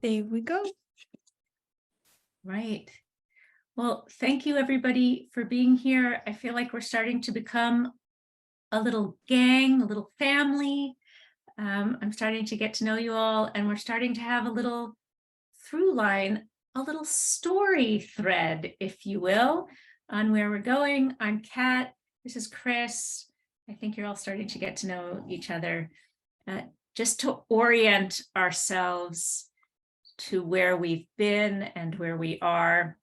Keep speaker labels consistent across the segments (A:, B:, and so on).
A: There we go.
B: Right. Well, thank you everybody for being here. I feel like we're starting to become a little gang, a little family. I'm starting to get to know you all, and we're starting to have a little through line, a little story thread, if you will, on where we're going. I'm Kat. This is Chris. I think you're all starting to get to know each other. Just to orient ourselves to where we've been and where we are.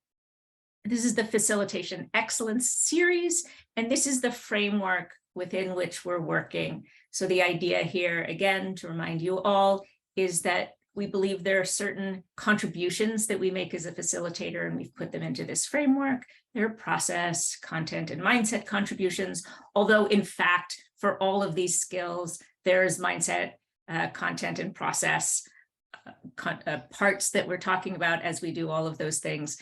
B: This is the Facilitation Excellence series, and this is the framework within which we're working. So the idea here, again, to remind you all, is that we believe there are certain contributions that we make as a facilitator, and we've put them into this framework. They're process, content, and mindset contributions, although in fact, for all of these skills, there's mindset, content, and process parts that we're talking about as we do all of those things.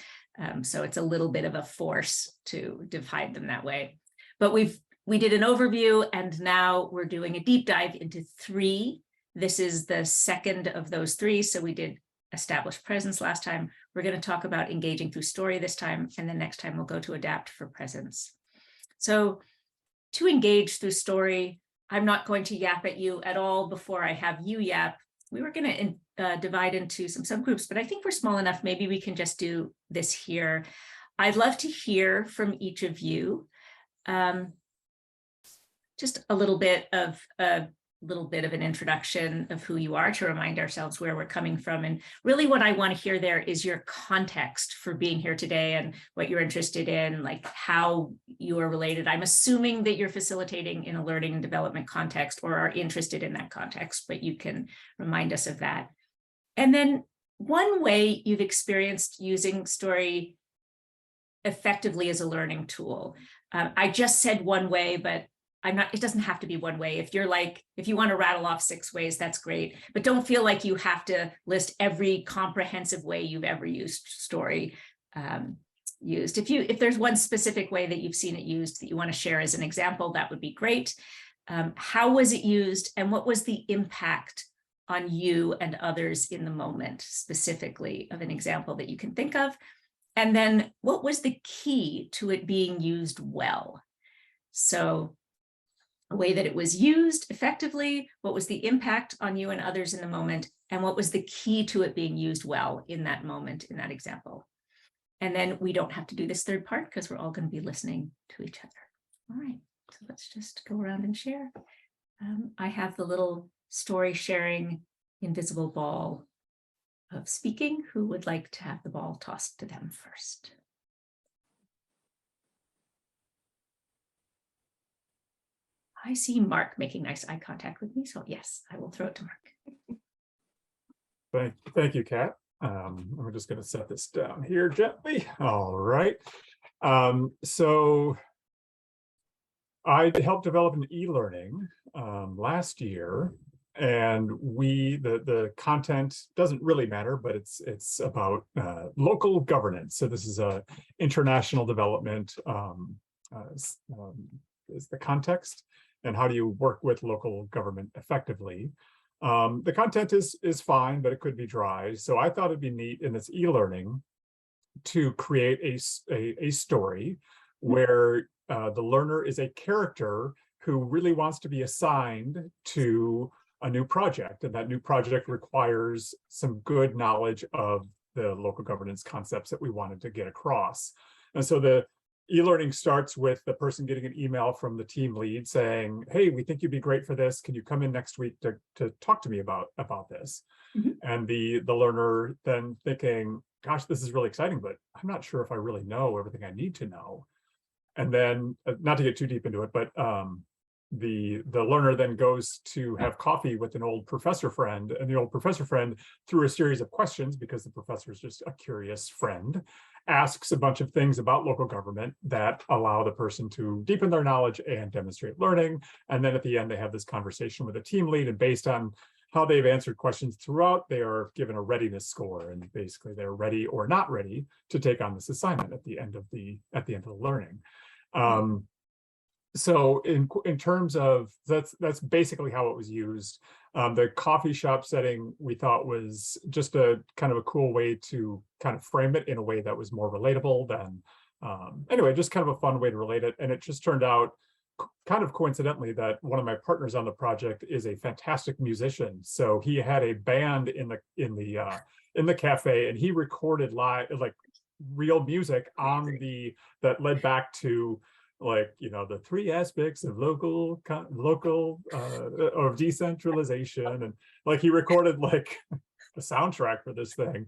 B: So it's a little bit of a force to divide them that way. But we did an overview, and now we're doing a deep dive into 3. This is the second of those 3. So we did establish presence last time. We're going to talk about engaging through story this time, and then next time we'll go to adapt for presence. So to engage through story, I'm not going to yap at you at all before I have you yap. We were going to divide into some subgroups, but I think we're small enough. Maybe we can just do this here. I'd love to hear from each of you. Just a little bit of an introduction of who you are, to remind ourselves where we're coming from. And really what I want to hear there is your context for being here today and what you're interested in, like how you are related. I'm assuming that you're facilitating in a learning and development context or are interested in that context, but you can remind us of that. And then one way you've experienced using story effectively as a learning tool. I just said one way, but it doesn't have to be one way. If you want to rattle off 6 ways, that's great, but don't feel like you have to list every comprehensive way you've ever used story used. If there's one specific way that you've seen it used that you want to share as an example, that would be great. How was it used, and what was the impact on you and others in the moment, specifically, of an example that you can think of? And then what was the key to it being used well? So a way that it was used effectively, what was the impact on you and others in the moment, and what was the key to it being used well in that moment, in that example. And then we don't have to do this third part because we're all going to be listening to each other. All right, so let's just go around and share. I have the little story sharing invisible ball of speaking. Who would like to have the ball tossed to them first? I see Mark making nice eye contact with me, so yes, I will throw it to Mark.
C: Thank you, Kat. I'm just going to set this down here gently. All right. So I helped develop an e-learning last year, and the content doesn't really matter, but it's about local governance. So this is a international development is the context, and how do you work with local government effectively. The content is fine, but it could be dry. So I thought it'd be neat in this e-learning to create a story where the learner is a character who really wants to be assigned to a new project, and that new project requires some good knowledge of the local governance concepts that we wanted to get across. And so the e-learning starts with the person getting an email from the team lead saying, hey, we think you'd be great for this. Can you come in next week to talk to me about this? Mm-hmm. And the learner then thinking, gosh, this is really exciting, but I'm not sure if I really know everything I need to know. And then, not to get too deep into it, but the learner then goes to have coffee with an old professor friend, and the old professor friend, through a series of questions, because the professor is just a curious friend, asks a bunch of things about local government that allow the person to deepen their knowledge and demonstrate learning. And then at the end, they have this conversation with a team lead, and based on how they've answered questions throughout, they are given a readiness score, and basically they're ready or not ready to take on this assignment at the end of the learning. So in terms of that's basically how it was used. The coffee shop setting we thought was just a kind of a cool way to kind of frame it in a way that was more relatable than anyway, just kind of a fun way to relate it. And it just turned out kind of coincidentally that one of my partners on the project is a fantastic musician. So he had a band in the cafe, and he recorded live, like real music on that led back to, like, you know, the three aspects of local or decentralization, and like he recorded like the soundtrack for this thing.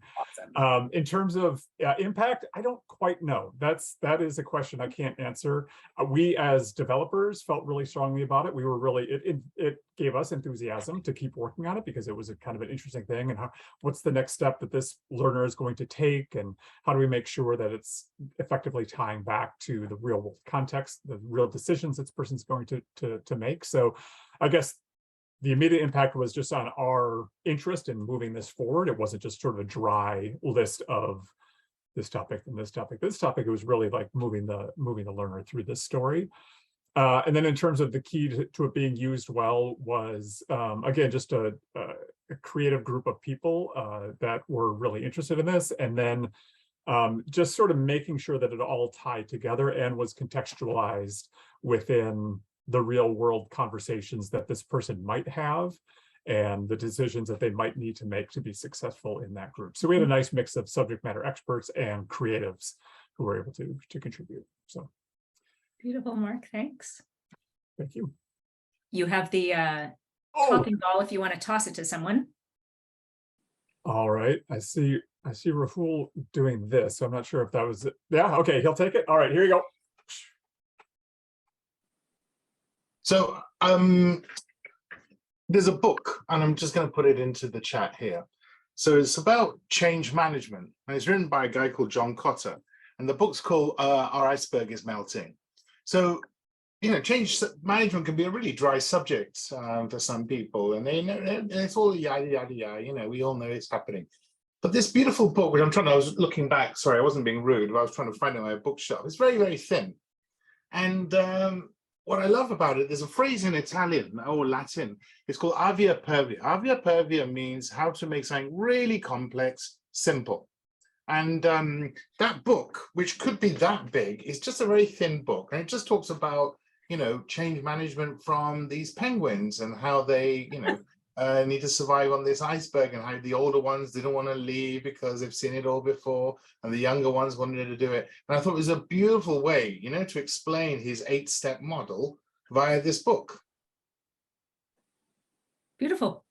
A: Awesome.
C: In terms of impact, I don't quite know. That is a question I can't answer. We as developers felt really strongly about it. We were really, it gave us enthusiasm to keep working on it because it was a kind of an interesting thing. And what's the next step that this learner is going to take, and how do we make sure that it's effectively tying back to the real world context, the real decisions this person's going to make. So I guess the immediate impact was just on our interest in moving this forward. It wasn't just sort of a dry list of this topic and this topic. This topic, it was really like moving the learner through this story. And then in terms of the key to it being used well was, again, just a creative group of people that were really interested in this. And then just sort of making sure that it all tied together and was contextualized within the real world conversations that this person might have and the decisions that they might need to make to be successful in that group. So we had a nice mix of subject matter experts and creatives who were able to contribute. So
B: Beautiful, Mark. Thanks.
C: thank you.
A: You have the talking ball if you want to toss it to someone.
C: All right. I see Rahul doing this. So I'm not sure if that was it. Yeah, okay, he'll take it. All right, here you go.
D: So there's a book, and I'm just going to put it into the chat here. So it's about change management, and it's written by a guy called John Koppett, and the book's called Our Iceberg is Melting. So, you know, change management can be a really dry subject for some people, and it's all yada, yada, yada, you know, we all know it's happening. But this beautiful book, which I was looking back, sorry, I wasn't being rude, but I was trying to find it in my bookshelf. It's very, very thin. And what I love about it, there's a phrase in Italian or Latin, it's called avia pervia. Avia pervia means how to make something really complex, simple. And that book, which could be that big, is just a very thin book. And it just talks about, you know, change management from these penguins and how they, you know, need to survive on this iceberg, and how the older ones didn't want to leave because they've seen it all before, and the younger ones wanted to do it. And I thought it was a beautiful way, you know, to explain his 8-step model via this book.
B: Beautiful.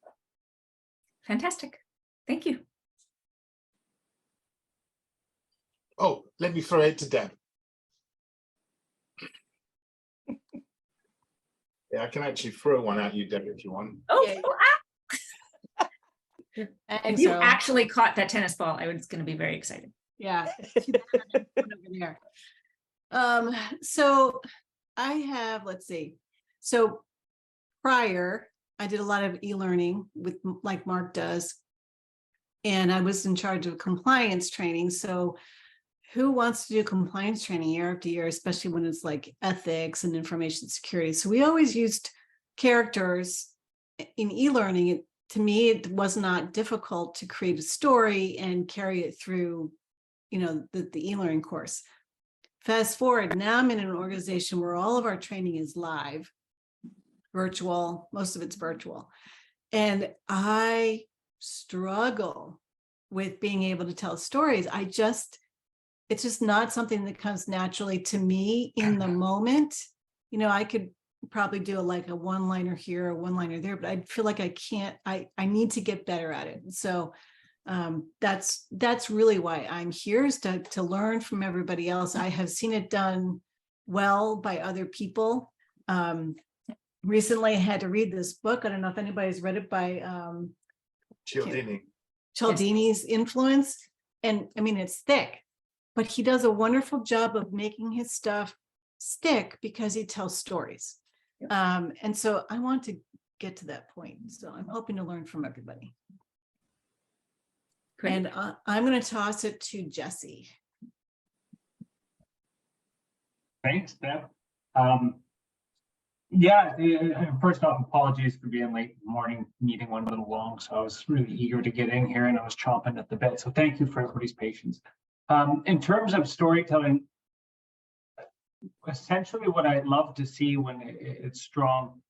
B: Fantastic. Thank you.
D: Oh, let me throw it to Deb. Yeah, I can actually throw one at you, Deb, if you want.
B: Oh,
A: Yeah.
B: If you actually caught that tennis ball, I was going to be very excited.
E: Yeah. Over there. So I have, let's see. So prior, I did a lot of e-learning with, like Mark does, and I was in charge of compliance training. So who wants to do compliance training year after year, especially when it's like ethics and information security? So we always used characters in e-learning. To me, it was not difficult to create a story and carry it through, you know, the e-learning course. Fast forward, now I'm in an organization where all of our training is live, virtual, most of it's virtual. And I struggle with being able to tell stories. It's just not something that comes naturally to me in the moment. You know, I could probably do like a one-liner here, a one-liner there, but I feel like I can't, I need to get better at it. So that's really why I'm here, is to learn from everybody else. I have seen it done well by other people. Recently I had to read this book. I don't know if anybody's read it, by Cialdini's Influence. And I mean, it's thick, but he does a wonderful job of making his stuff stick because he tells stories. And so I want to get to that point. So I'm hoping to learn from everybody.
B: Great.
E: And I'm going to toss it to Jesse.
F: Thanks, Deb. Yeah, first off, apologies for being late. Morning meeting went a little long, so I was really eager to get in here and I was chomping at the bit. So thank you for everybody's patience. In terms of storytelling, essentially what I love to see when it's strong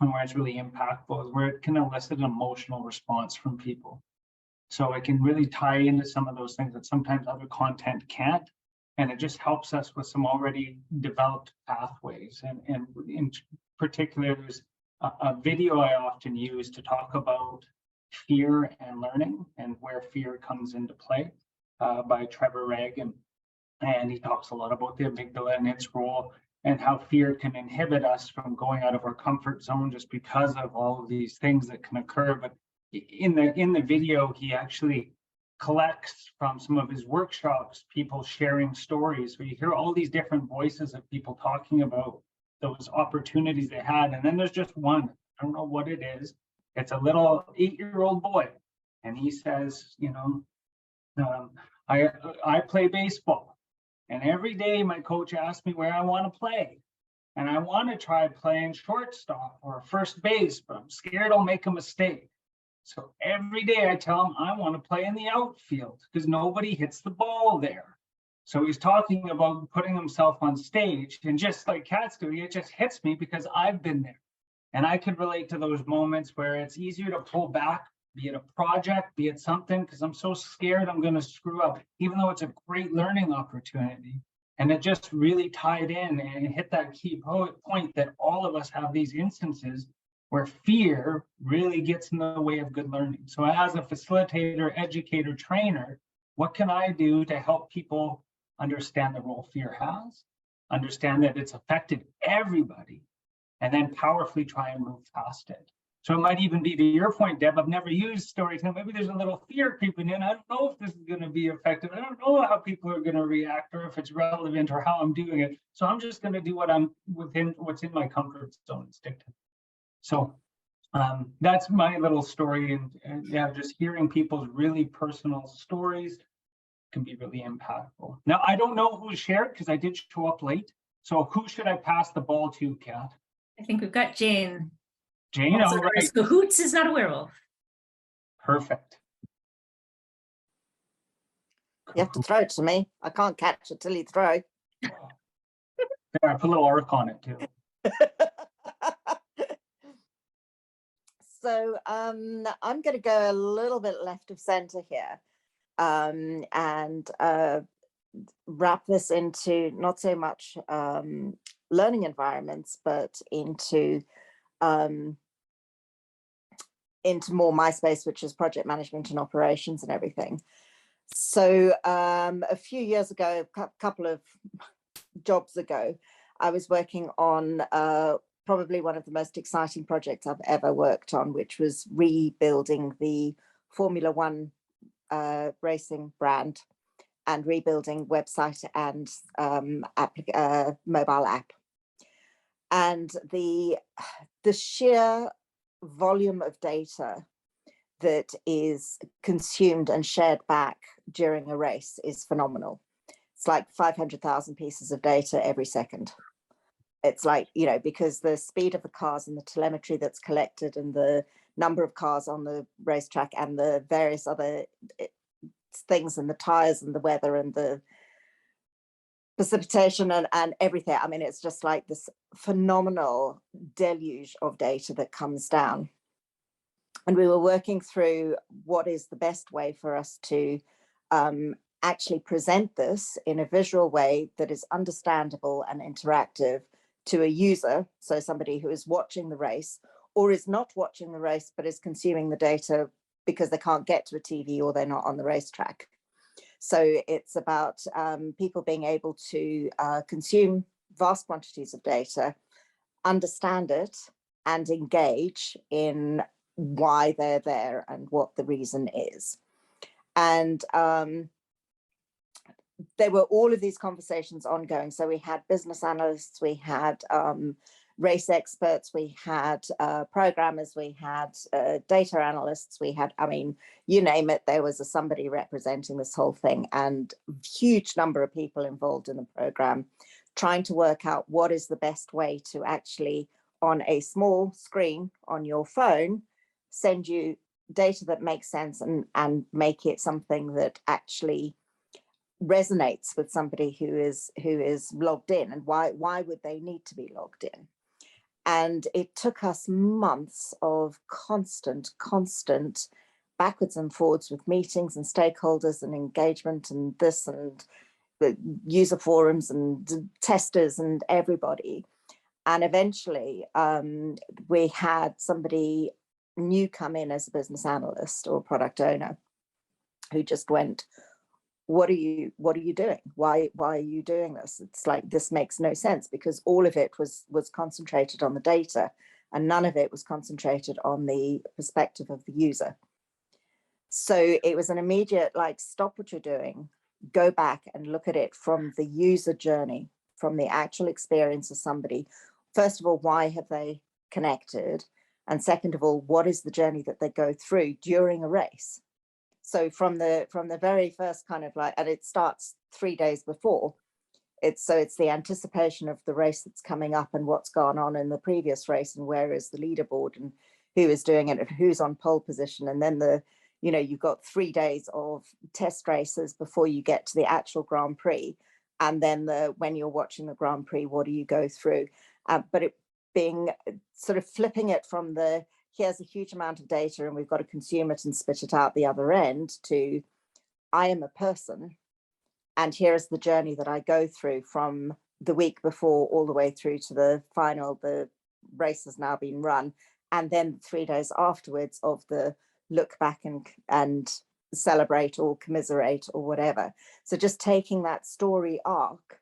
F: and where it's really impactful is where it can elicit an emotional response from people. So it can really tie into some of those things that sometimes other content can't. And it just helps us with some already developed pathways. And in particular, there's a video I often use to talk about fear and learning and where fear comes into play by Trevor Reagan. And he talks a lot about the amygdala and its role and how fear can inhibit us from going out of our comfort zone just because of all of these things that can occur. But in the video, he actually collects from some of his workshops, people sharing stories. So you hear all these different voices of people talking about those opportunities they had. And then there's just one, I don't know what it is. It's a little 8-year-old boy. And he says, you know, I play baseball. And every day my coach asks me where I want to play. And I want to try playing shortstop or first base, but I'm scared I'll make a mistake. So every day I tell him I want to play in the outfield because nobody hits the ball there. So he's talking about putting himself on stage, and just like cats do, it just hits me because I've been there. And I could relate to those moments where it's easier to pull back, be it a project, be it something, because I'm so scared I'm going to screw up, even though it's a great learning opportunity. And it just really tied in and hit that key point that all of us have these instances where fear really gets in the way of good learning. So as a facilitator, educator, trainer, what can I do to help people understand the role fear has, understand that it's affected everybody, and then powerfully try and move past it? So it might even be to your point, Deb, I've never used storytelling. Maybe there's a little fear creeping in. I don't know if this is going to be effective. I don't know how people are going to react or if it's relevant or how I'm doing it. So I'm just going to do what's in my comfort zone instinctively. So that's my little story. And yeah, just hearing people's really personal stories can be really impactful. Now, I don't know who shared because I did show up late. So who should I pass the ball to, Kat?
B: I think we've got Jane.
F: Jane, all right.
B: So Hoots is not a werewolf.
F: Perfect.
G: You have to throw it to me. I can't catch it till you throw.
F: There, I put a little arc on it too.
G: So I'm going to go a little bit left of center here and wrap this into not so much learning environments, but into more my space, which is project management and operations and everything. So a few years ago, a couple of jobs ago, I was working on probably one of the most exciting projects I've ever worked on, which was rebuilding the Formula One racing brand and rebuilding website and mobile app. And the sheer volume of data that is consumed and shared back during a race is phenomenal. It's like 500,000 pieces of data every second. It's like, you know, because the speed of the cars and the telemetry that's collected and the number of cars on the racetrack and the various other things and the tires and the weather and the precipitation and everything. I mean, it's just like this phenomenal deluge of data that comes down. And we were working through what is the best way for us to actually present this in a visual way that is understandable and interactive to a user, so somebody who is watching the race or is not watching the race but is consuming the data because they can't get to a TV or they're not on the racetrack. So it's about people being able to consume vast quantities of data, understand it, and engage in why they're there and what the reason is. And there were all of these conversations ongoing. So we had business analysts, we had race experts, we had programmers, we had data analysts, we had, I mean, you name it, there was somebody representing this whole thing, and huge number of people involved in the program trying to work out what is the best way to actually on a small screen on your phone, send you data that makes sense and make it something that actually resonates with somebody who is logged in. And why would they need to be logged in? And it took us months of constant backwards and forwards with meetings and stakeholders and engagement and this and the user forums and testers and everybody. And eventually we had somebody new come in as a business analyst or product owner who just went, what are you doing? Why are you doing this? It's like, this makes no sense, because all of it was concentrated on the data and none of it was concentrated on the perspective of the user. So it was an immediate, like, stop what you're doing, go back and look at it from the user journey, from the actual experience of somebody. First of all, why have they connected? And second of all, what is the journey that they go through during a race? So from the very first kind of like, and it starts 3 days before, it's the anticipation of the race that's coming up and what's gone on in the previous race and where is the leaderboard and who is doing it and who's on pole position. And then you've got 3 days of test races before you get to the actual Grand Prix. And then when you're watching the Grand Prix, what do you go through? But it being sort of flipping it from here's a huge amount of data and we've got to consume it and spit it out the other end, to I am a person and here is the journey that I go through from the week before all the way through to the final. The race has now been run, and then 3 days afterwards of the look back and celebrate or commiserate or whatever. So just taking that story arc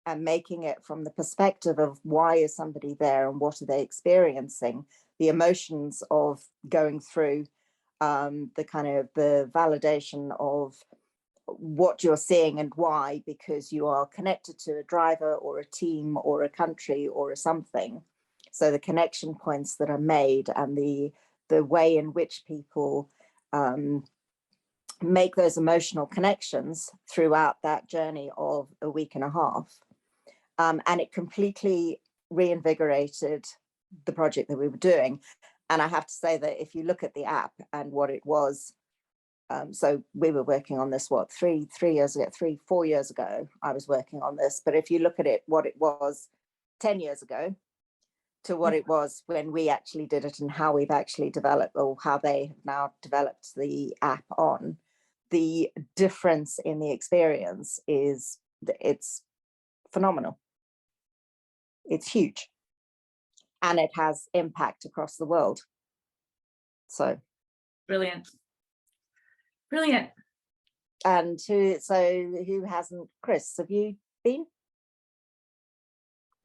G: and making it from the perspective of why is somebody there and what are they experiencing, the emotions of going through the kind of the validation of what you're seeing and why, because you are connected to a driver or a team or a country or a something. So the connection points that are made and the way in which people make those emotional connections throughout that journey of a week and a half. And it completely reinvigorated the project that we were doing. And I have to say that if you look at the app and what it was, so we were working on this, 4 years ago, I was working on this. But if you look at it, what it was 10 years ago to what it was when we actually did it and how we've actually developed, or how they have now developed the app on, the difference in the experience it's phenomenal. It's huge. And it has impact across the world. So
A: Brilliant. Brilliant.
G: And who hasn't? Chris, have you been?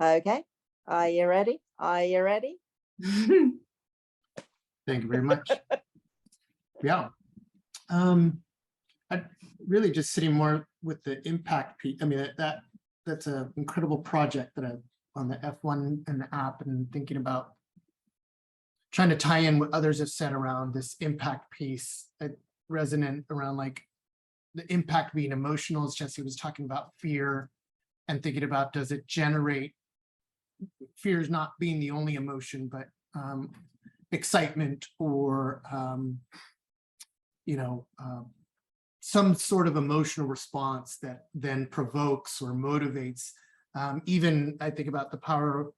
G: Okay. Are you ready?
H: Thank you very much. Yeah. I really just sitting more with the impact piece. I mean, that's an incredible project that on the F1 and the app, and thinking about trying to tie in what others have said around this impact piece, resonant around like the impact being emotional, as Jesse was talking about fear, and thinking about, does it generate, fear is not being the only emotion, but excitement or some sort of emotional response that then provokes or motivates. Even I think about the power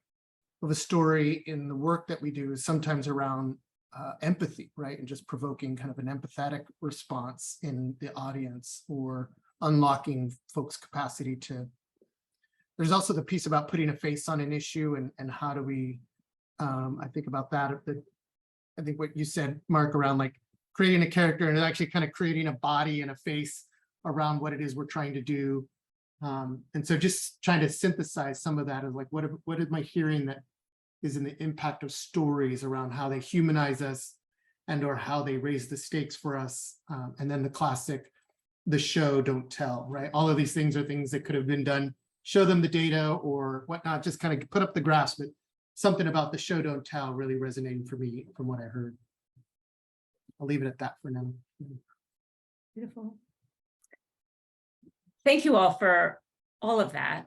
H: of a story in the work that we do is sometimes around empathy, right? And just provoking kind of an empathetic response in the audience, or unlocking folks' capacity to. There's also the piece about putting a face on an issue and how do we, I think about that. I think what you said, Mark, around like creating a character and actually kind of creating a body and a face around what it is we're trying to do. And so just trying to synthesize some of that of like, what am I hearing that is in the impact of stories around how they humanize us and or how they raise the stakes for us. And then the classic, the show, don't tell, right? All of these things are things that could have been done, show them the data or whatnot, just kind of put up the graphs, but something about the show, don't tell really resonating for me from what I heard. I'll leave it at that for now.
A: Beautiful. Thank you all for all of that.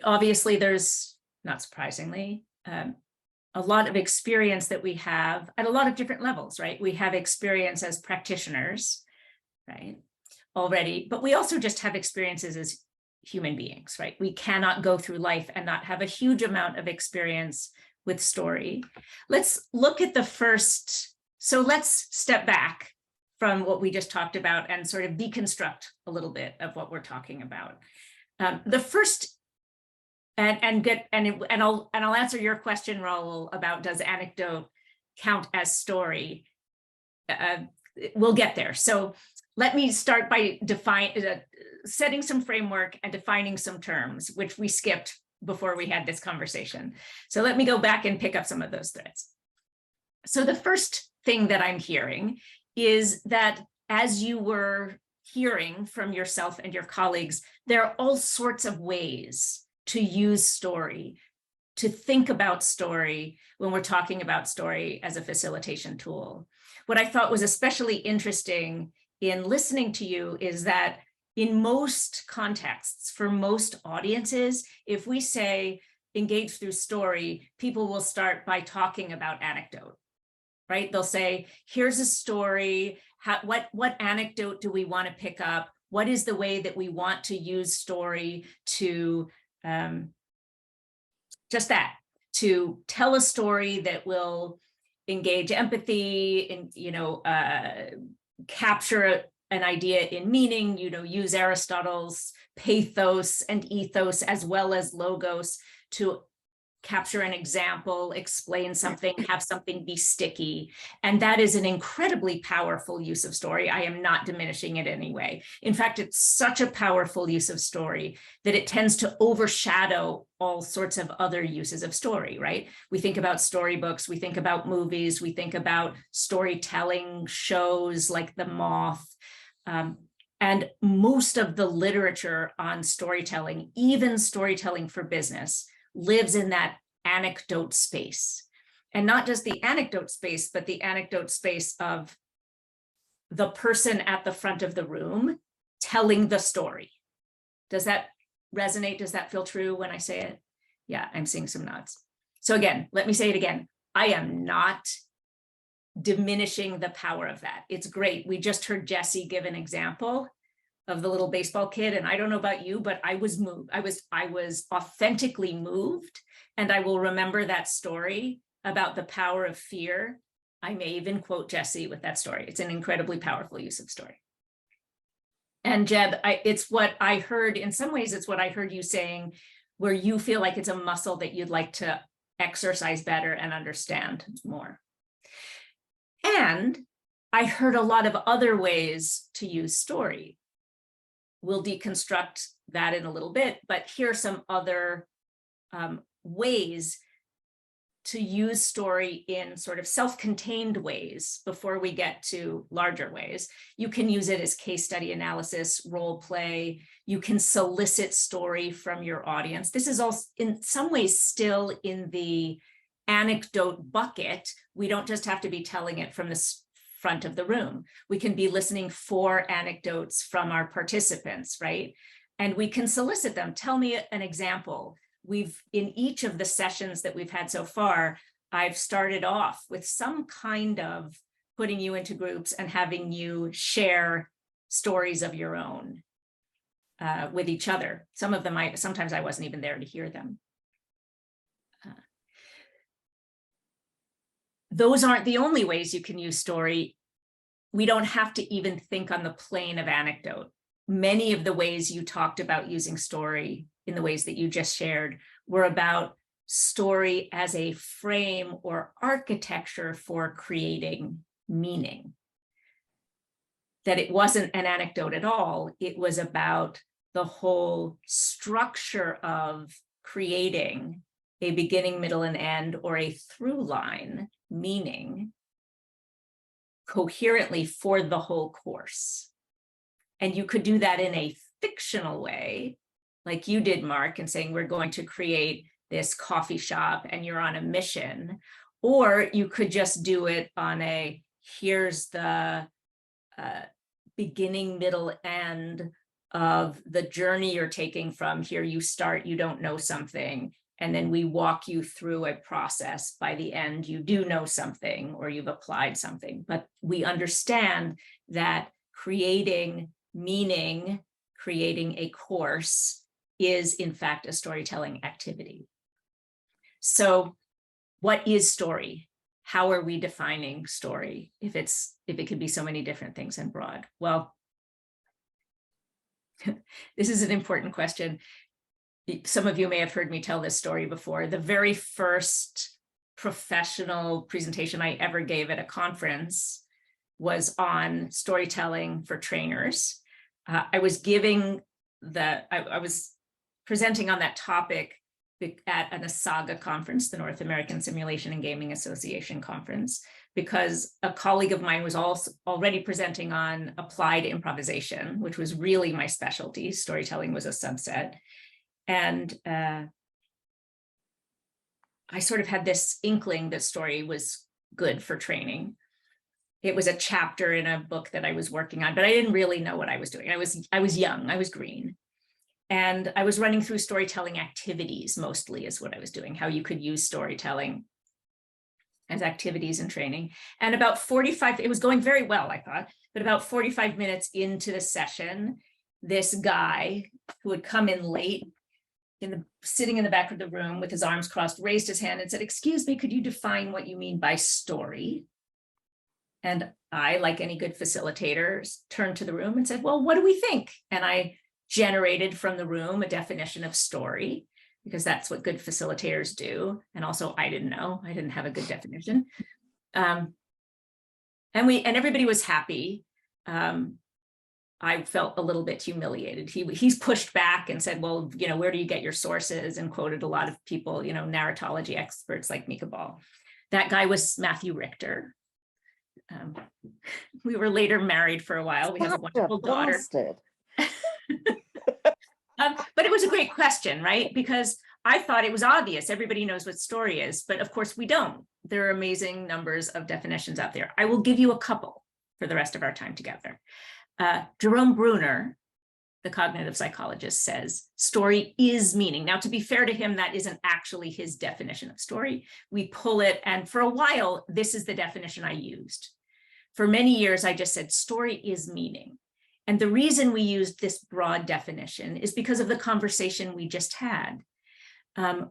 A: Obviously, there's not surprisingly. A lot of experience that we have at a lot of different levels, right? We have experience as practitioners, right, already, but we also just have experiences as human beings, right? We cannot go through life and not have a huge amount of experience with story. Let's look at the first, so let's step back from what we just talked about and sort of deconstruct a little bit of what we're talking about. The first, and I'll answer your question, Raul, about does anecdote count as story? We'll get there. So let me start by setting some framework and defining some terms, which we skipped before we had this conversation. So let me go back and pick up some of those threads. So the first thing that I'm hearing is that as you were hearing from yourself and your colleagues, there are all sorts of ways to use story, to think about story when we're talking about story as a facilitation tool. What I thought was especially interesting in listening to you is that in most contexts, for most audiences, if we say engage through story, people will start by talking about anecdote, right? They'll say, here's a story, what anecdote do we want to pick up? What is the way that we want to use story to just that, to tell a story that will engage empathy and, capture an idea in meaning, use Aristotle's pathos and ethos as well as logos to capture an example, explain something, have something be sticky. And that is an incredibly powerful use of story. I am not diminishing it anyway. In fact, it's such a powerful use of story that it tends to overshadow all sorts of other uses of story, right? We think about storybooks, we think about movies, we think about storytelling shows like The Moth. And most of the literature on storytelling, even storytelling for business, lives in that anecdote space. And not just the anecdote space, but the anecdote space of the person at the front of the room telling the story. Does that resonate? Does that feel true when I say it? Yeah, I'm seeing some nods. So again, let me say it again. I am not diminishing the power of that. It's great. We just heard Jesse give an example of the little baseball kid. And I don't know about you, but I was moved. I was authentically moved. And I will remember that story about the power of fear. I may even quote Jesse with that story. It's an incredibly powerful use of story. And Jeb, it's what I heard, in some ways, it's what I heard you saying, where you feel like it's a muscle that you'd like to exercise better and understand more. And I heard a lot of other ways to use story. We'll deconstruct that in a little bit, but here are some other ways to use story in sort of self-contained ways before we get to larger ways. You can use it as case study analysis, role play. You can solicit story from your audience. This is all in some ways still in the anecdote bucket. We don't just have to be telling it from the front of the room. We can be listening for anecdotes from our participants, right? And we can solicit them. Tell me an example. In each of the sessions that we've had so far, I've started off with some kind of putting you into groups and having you share stories of your own with each other. Some of them, sometimes I wasn't even there to hear them. Those aren't the only ways you can use story. We don't have to even think on the plane of anecdote. Many of the ways you talked about using story in the ways that you just shared were about story as a frame or architecture for creating meaning. That it wasn't an anecdote at all. It was about the whole structure of creating a beginning, middle, and end, or a through line meaning coherently for the whole course. And you could do that in a fictional way, like you did, Mark, and saying we're going to create this coffee shop and you're on a mission. Or you could just do it on a, here's the beginning, middle, end of the journey you're taking from here you start, you don't know something, And then we walk you through a process. By the end, you do know something or you've applied something, but we understand that creating meaning, creating a course is in fact a storytelling activity. So what is story? How are we defining story if it could be so many different things and broad? Well, this is an important question. Some of you may have heard me tell this story before. The very first professional presentation I ever gave at a conference was on storytelling for trainers. I was presenting on that topic at an ASAGA conference, the North American Simulation and Gaming Association conference, because a colleague of mine was also already presenting on applied improvisation, which was really my specialty. Storytelling was a subset. And I sort of had this inkling that story was good for training. It was a chapter in a book that I was working on, but I didn't really know what I was doing. I was young, I was green. And I was running through storytelling activities mostly is what I was doing, how you could use storytelling as activities in training. And about 45, it was going very well, I thought, but about 45 minutes into the session, this guy who had come in late, sitting in the back of the room with his arms crossed, raised his hand and said, "Excuse me, could you define what you mean by story?" And I, like any good facilitator, turned to the room and said, "Well, what do we think?" And I generated from the room a definition of story, because that's what good facilitators do. And also I didn't know, I didn't have a good definition. And everybody was happy. I felt a little bit humiliated. He's pushed back and said, "Well, where do you get your sources?" and quoted a lot of people, narratology experts like Mika Ball. That guy was Matthew Richter. We were later married for a while. We have a wonderful daughter. But it was a great question, right? Because I thought it was obvious. Everybody knows what story is, but of course we don't. There are amazing numbers of definitions out there. I will give you a couple for the rest of our time together. Jerome Bruner, the cognitive psychologist, says story is meaning. Now, to be fair to him, that isn't actually his definition of story. We pull it, and for a while, this is the definition I used. For many years, I just said story is meaning. And the reason we used this broad definition is because of the conversation we just had.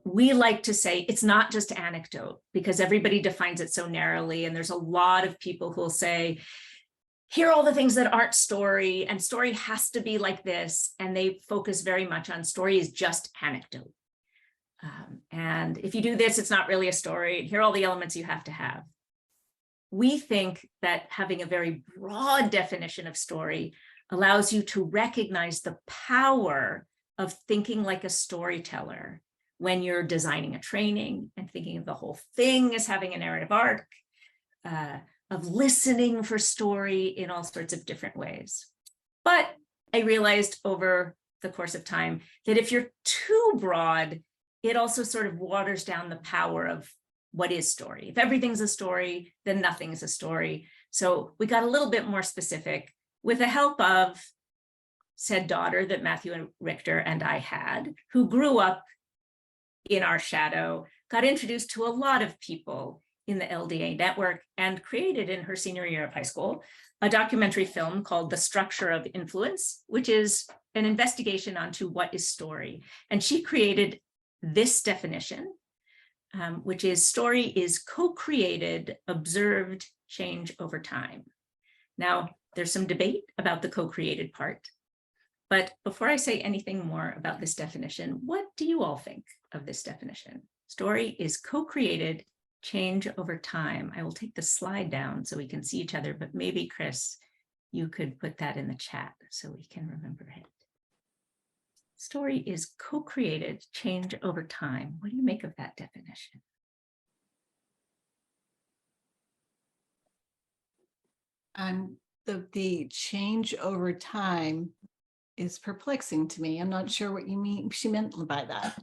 A: We like to say it's not just anecdote, because everybody defines it so narrowly. And there's a lot of people who will say, here are all the things that aren't story, and story has to be like this. And they focus very much on story is just anecdote. And if you do this, it's not really a story. Here are all the elements you have to have. We think that having a very broad definition of story allows you to recognize the power of thinking like a storyteller when you're designing a training and thinking of the whole thing as having a narrative arc, of listening for story in all sorts of different ways. But I realized over the course of time that if you're too broad, it also sort of waters down the power of what is story. If everything's a story, then nothing is a story. So we got a little bit more specific with the help of said daughter that Matthew Richter and I had, who grew up in our shadow, got introduced to a lot of people in the LDA network, and created in her senior year of high school a documentary film called The Structure of Influence, which is an investigation onto what is story. And she created this definition, which is story is co-created, observed change over time. Now, there's some debate about the co-created part, but before I say anything more about this definition, what do you all think of this definition? Story is co-created, change over time. I will take the slide down so we can see each other, but maybe Chris, you could put that in the chat so we can remember it. Story is co-created, change over time. What do you make of that definition?
E: The change over time is perplexing to me. I'm not sure what you mean. She meant by that.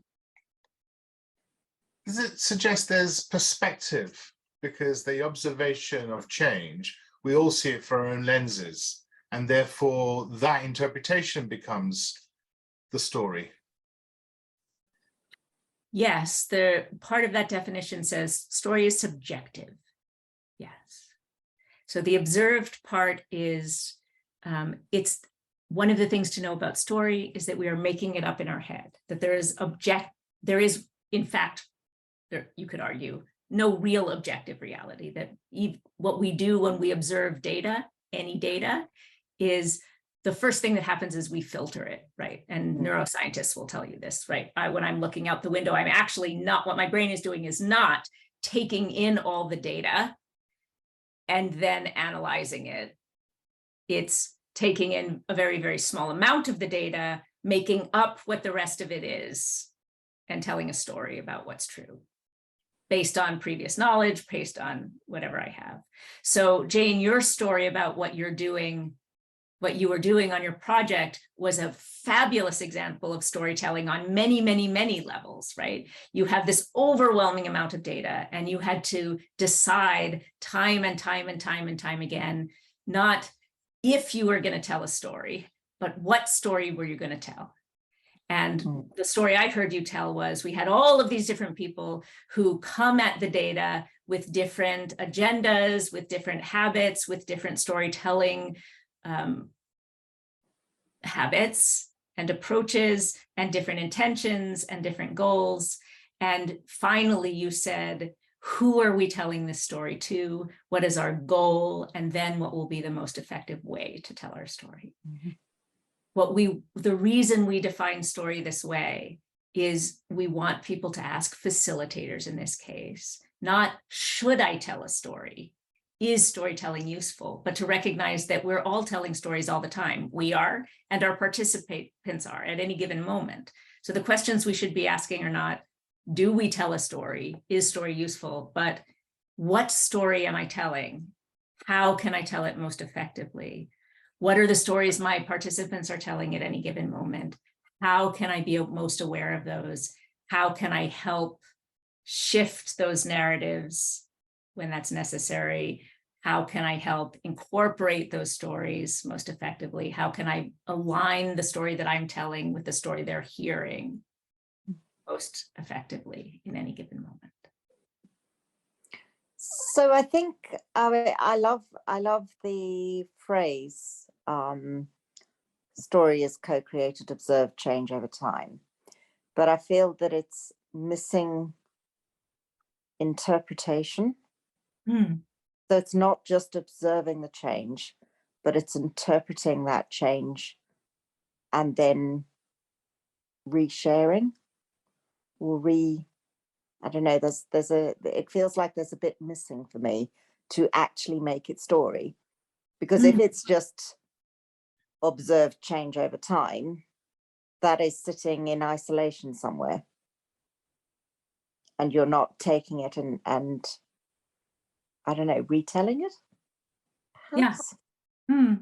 D: Does it suggest there's perspective? Because the observation of change, we all see it through our own lenses, and therefore that interpretation becomes the story.
A: Yes, the part of that definition says story is subjective. Yes. So the observed part is, it's one of the things to know about story is that we are making it up in our head, that there is in fact, you could argue, no real objective reality, that what we do when we observe data, any data, is the first thing that happens is we filter it, right? And neuroscientists will tell you this, right? When I'm looking out the window, I'm actually not, what my brain is doing is not taking in all the data and then analyzing it. It's taking in a very, very small amount of the data, making up what the rest of it is, and telling a story about what's true, based on previous knowledge, based on whatever I have. So Jane, your story about what you're doing, what you were doing on your project was a fabulous example of storytelling on many, many, many levels, right? You have this overwhelming amount of data and you had to decide time and time and time and time again, not if you were going to tell a story, but what story were you going to tell? And the story I heard you tell was we had all of these different people who come at the data with different agendas, with different habits, with different storytelling habits and approaches and different intentions and different goals. And finally, you said, who are we telling this story to? What is our goal? And then what will be the most effective way to tell our story? The reason we define story this way is we want people to ask facilitators in this case, not should I tell a story? Is storytelling useful? But to recognize that we're all telling stories all the time. We are, and our participants are at any given moment. So the questions we should be asking are not, do we tell a story? Is story useful? But what story am I telling? How can I tell it most effectively? What are the stories my participants are telling at any given moment? How can I be most aware of those? How can I help shift those narratives when that's necessary? How can I help incorporate those stories most effectively? How can I align the story that I'm telling with the story they're hearing most effectively in any given moment?
G: So I think I love the phrase story is co-created, observed, change over time. But I feel that it's missing interpretation. So it's not just observing the change, but it's interpreting that change and then resharing or I don't know, it feels like there's a bit missing for me to actually make it story. Because if it's just observed change over time, that is sitting in isolation somewhere. And you're not taking it and I don't know, retelling it? Perhaps?
B: Yeah.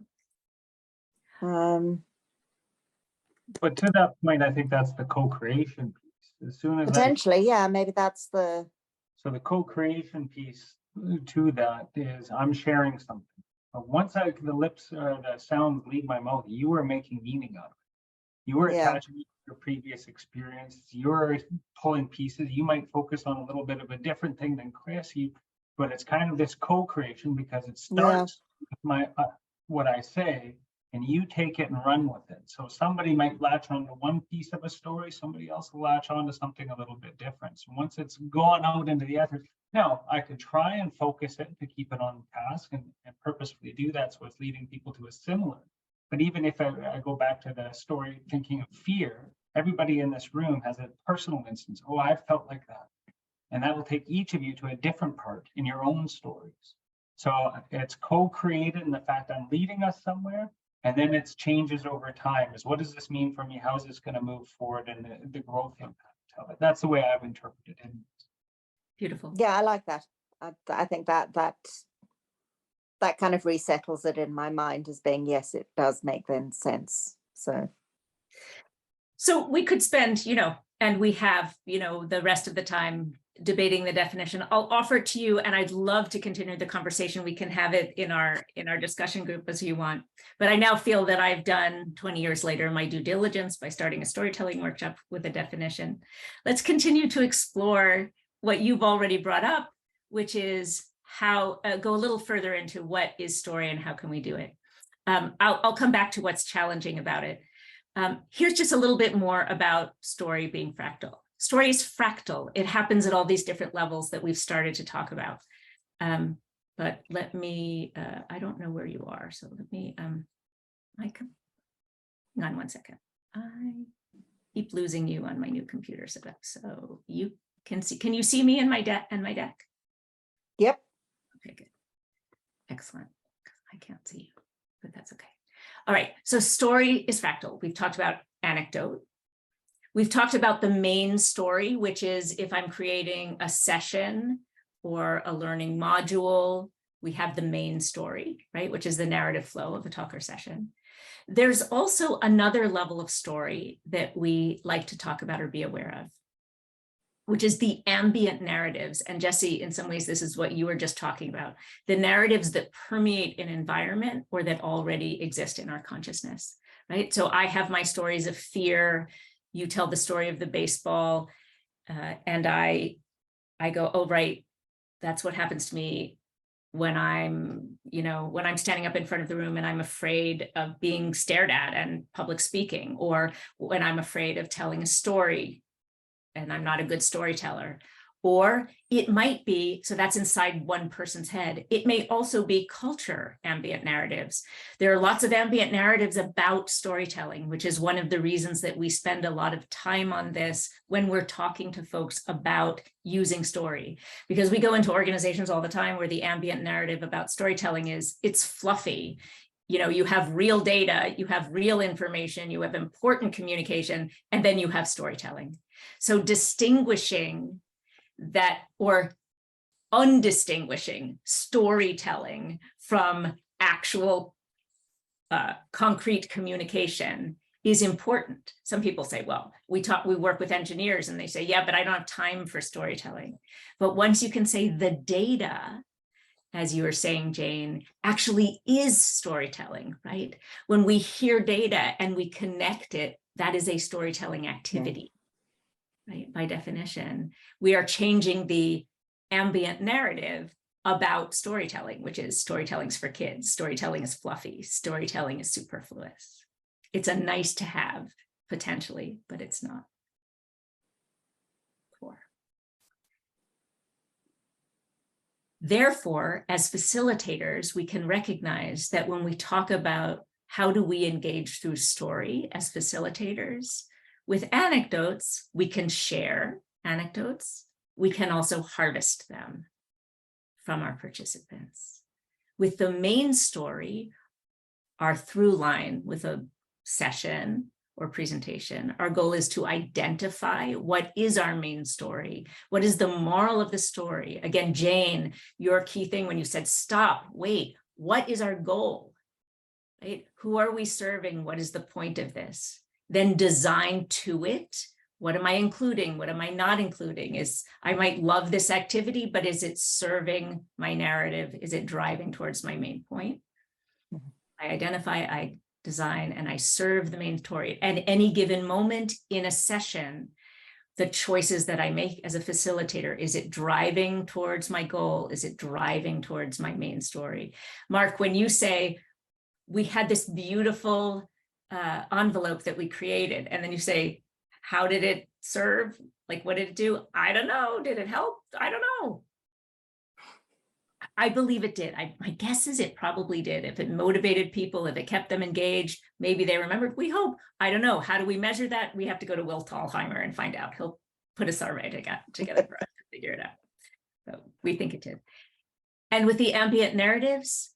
F: But to that point, I think that's the co-creation piece. As soon as
G: Potentially, yeah, maybe that's the...
F: So the co-creation piece to that is I'm sharing something. But once the lips or the sounds leave my mouth, you are making meaning out of it. You are attaching to your previous experience. You're pulling pieces. You might focus on a little bit of a different thing than Chris, but it's kind of this co-creation because it starts with my what I say, and you take it and run with it. So somebody might latch onto one piece of a story, somebody else will latch onto something a little bit different. So once it's gone out into the ether, now I could try and focus it to keep it on task and purposefully do that so it's leading people to a similar. But even if I go back to the story thinking of fear, everybody in this room has a personal instance. Oh, I felt like that. And that will take each of you to a different part in your own stories. So it's co-created in the fact I'm leading us somewhere. And then it changes over time. Is what does this mean for me? How is this going to move forward and the growth impact of it? That's the way I've interpreted it.
A: Beautiful.
G: Yeah, I like that. I think that kind of resettles it in my mind as being, yes, it does make then sense. So
A: we could spend, and we have, the rest of the time debating the definition. I'll offer it to you, and I'd love to continue the conversation. We can have it in our discussion group as you want. But I now feel that I've done 20 years later my due diligence by starting a storytelling workshop with a definition. Let's continue to explore what you've already brought up, which is how go a little further into what is story and how can we do it. I'll come back to what's challenging about it. Here's just a little bit more about story being fractal. Story is fractal. It happens at all these different levels that we've started to talk about. But let me, I don't know where you are. So let me, hang on one second. I keep losing you on my new computer setup. So you can you see me in my deck?
G: Yep.
A: Okay, good. Excellent. I can't see you, but that's okay. All right, so story is fractal. We've talked about anecdote. We've talked about the main story, which is if I'm creating a session or a learning module, we have the main story, right? Which is the narrative flow of a talk or session. There's also another level of story that we like to talk about or be aware of, which is the ambient narratives. And Jesse, in some ways, this is what you were just talking about, the narratives that permeate an environment or that already exist in our consciousness, right? So I have my stories of fear. You tell the story of the baseball, and I go, oh, right, that's what happens to me when I'm standing up in front of the room and I'm afraid of being stared at and public speaking, or when I'm afraid of telling a story and I'm not a good storyteller. Or it might be, so that's inside one person's head. It may also be culture ambient narratives. There are lots of ambient narratives about storytelling, which is one of the reasons that we spend a lot of time on this when we're talking to folks about using story. Because we go into organizations all the time where the ambient narrative about storytelling is, it's fluffy. You have real data, you have real information, you have important communication, and then you have storytelling. So distinguishing that, or undistinguishing storytelling from actual concrete communication is important. Some people say, well, we work with engineers and they say, yeah, but I don't have time for storytelling. But once you can say the data, as you were saying, Jane, actually is storytelling, right? When we hear data and we connect it, that is a storytelling activity. Right? By definition, we are changing the ambient narrative about storytelling, which is storytelling's for kids. Storytelling is fluffy. Storytelling is superfluous. It's a nice to have potentially, but it's not core. Therefore, as facilitators, we can recognize that when we talk about how do we engage through story as facilitators, with anecdotes, we can share anecdotes. We can also harvest them from our participants. With the main story, our through line with a session or presentation, our goal is to identify what is our main story. What is the moral of the story? Again, Jane, your key thing when you said, stop, wait, what is our goal? Right? Who are we serving? What is the point of this? Then design to it. What am I including? What am I not including? I might love this activity, but is it serving my narrative? Is it driving towards my main point? I identify, I design, and I serve the main story. At any given moment in a session, the choices that I make as a facilitator, is it driving towards my goal? Is it driving towards my main story? Mark, when you say, we had this beautiful envelope that we created, and then you say, how did it serve? Like, what did it do? I don't know. Did it help? I don't know. I believe it did. My guess is it probably did. If it motivated people, if it kept them engaged, maybe they remembered. We hope. I don't know. How do we measure that? We have to go to Will Thalheimer and find out. He'll put a survey together for us to figure it out. So we think it did. And with the ambient narratives,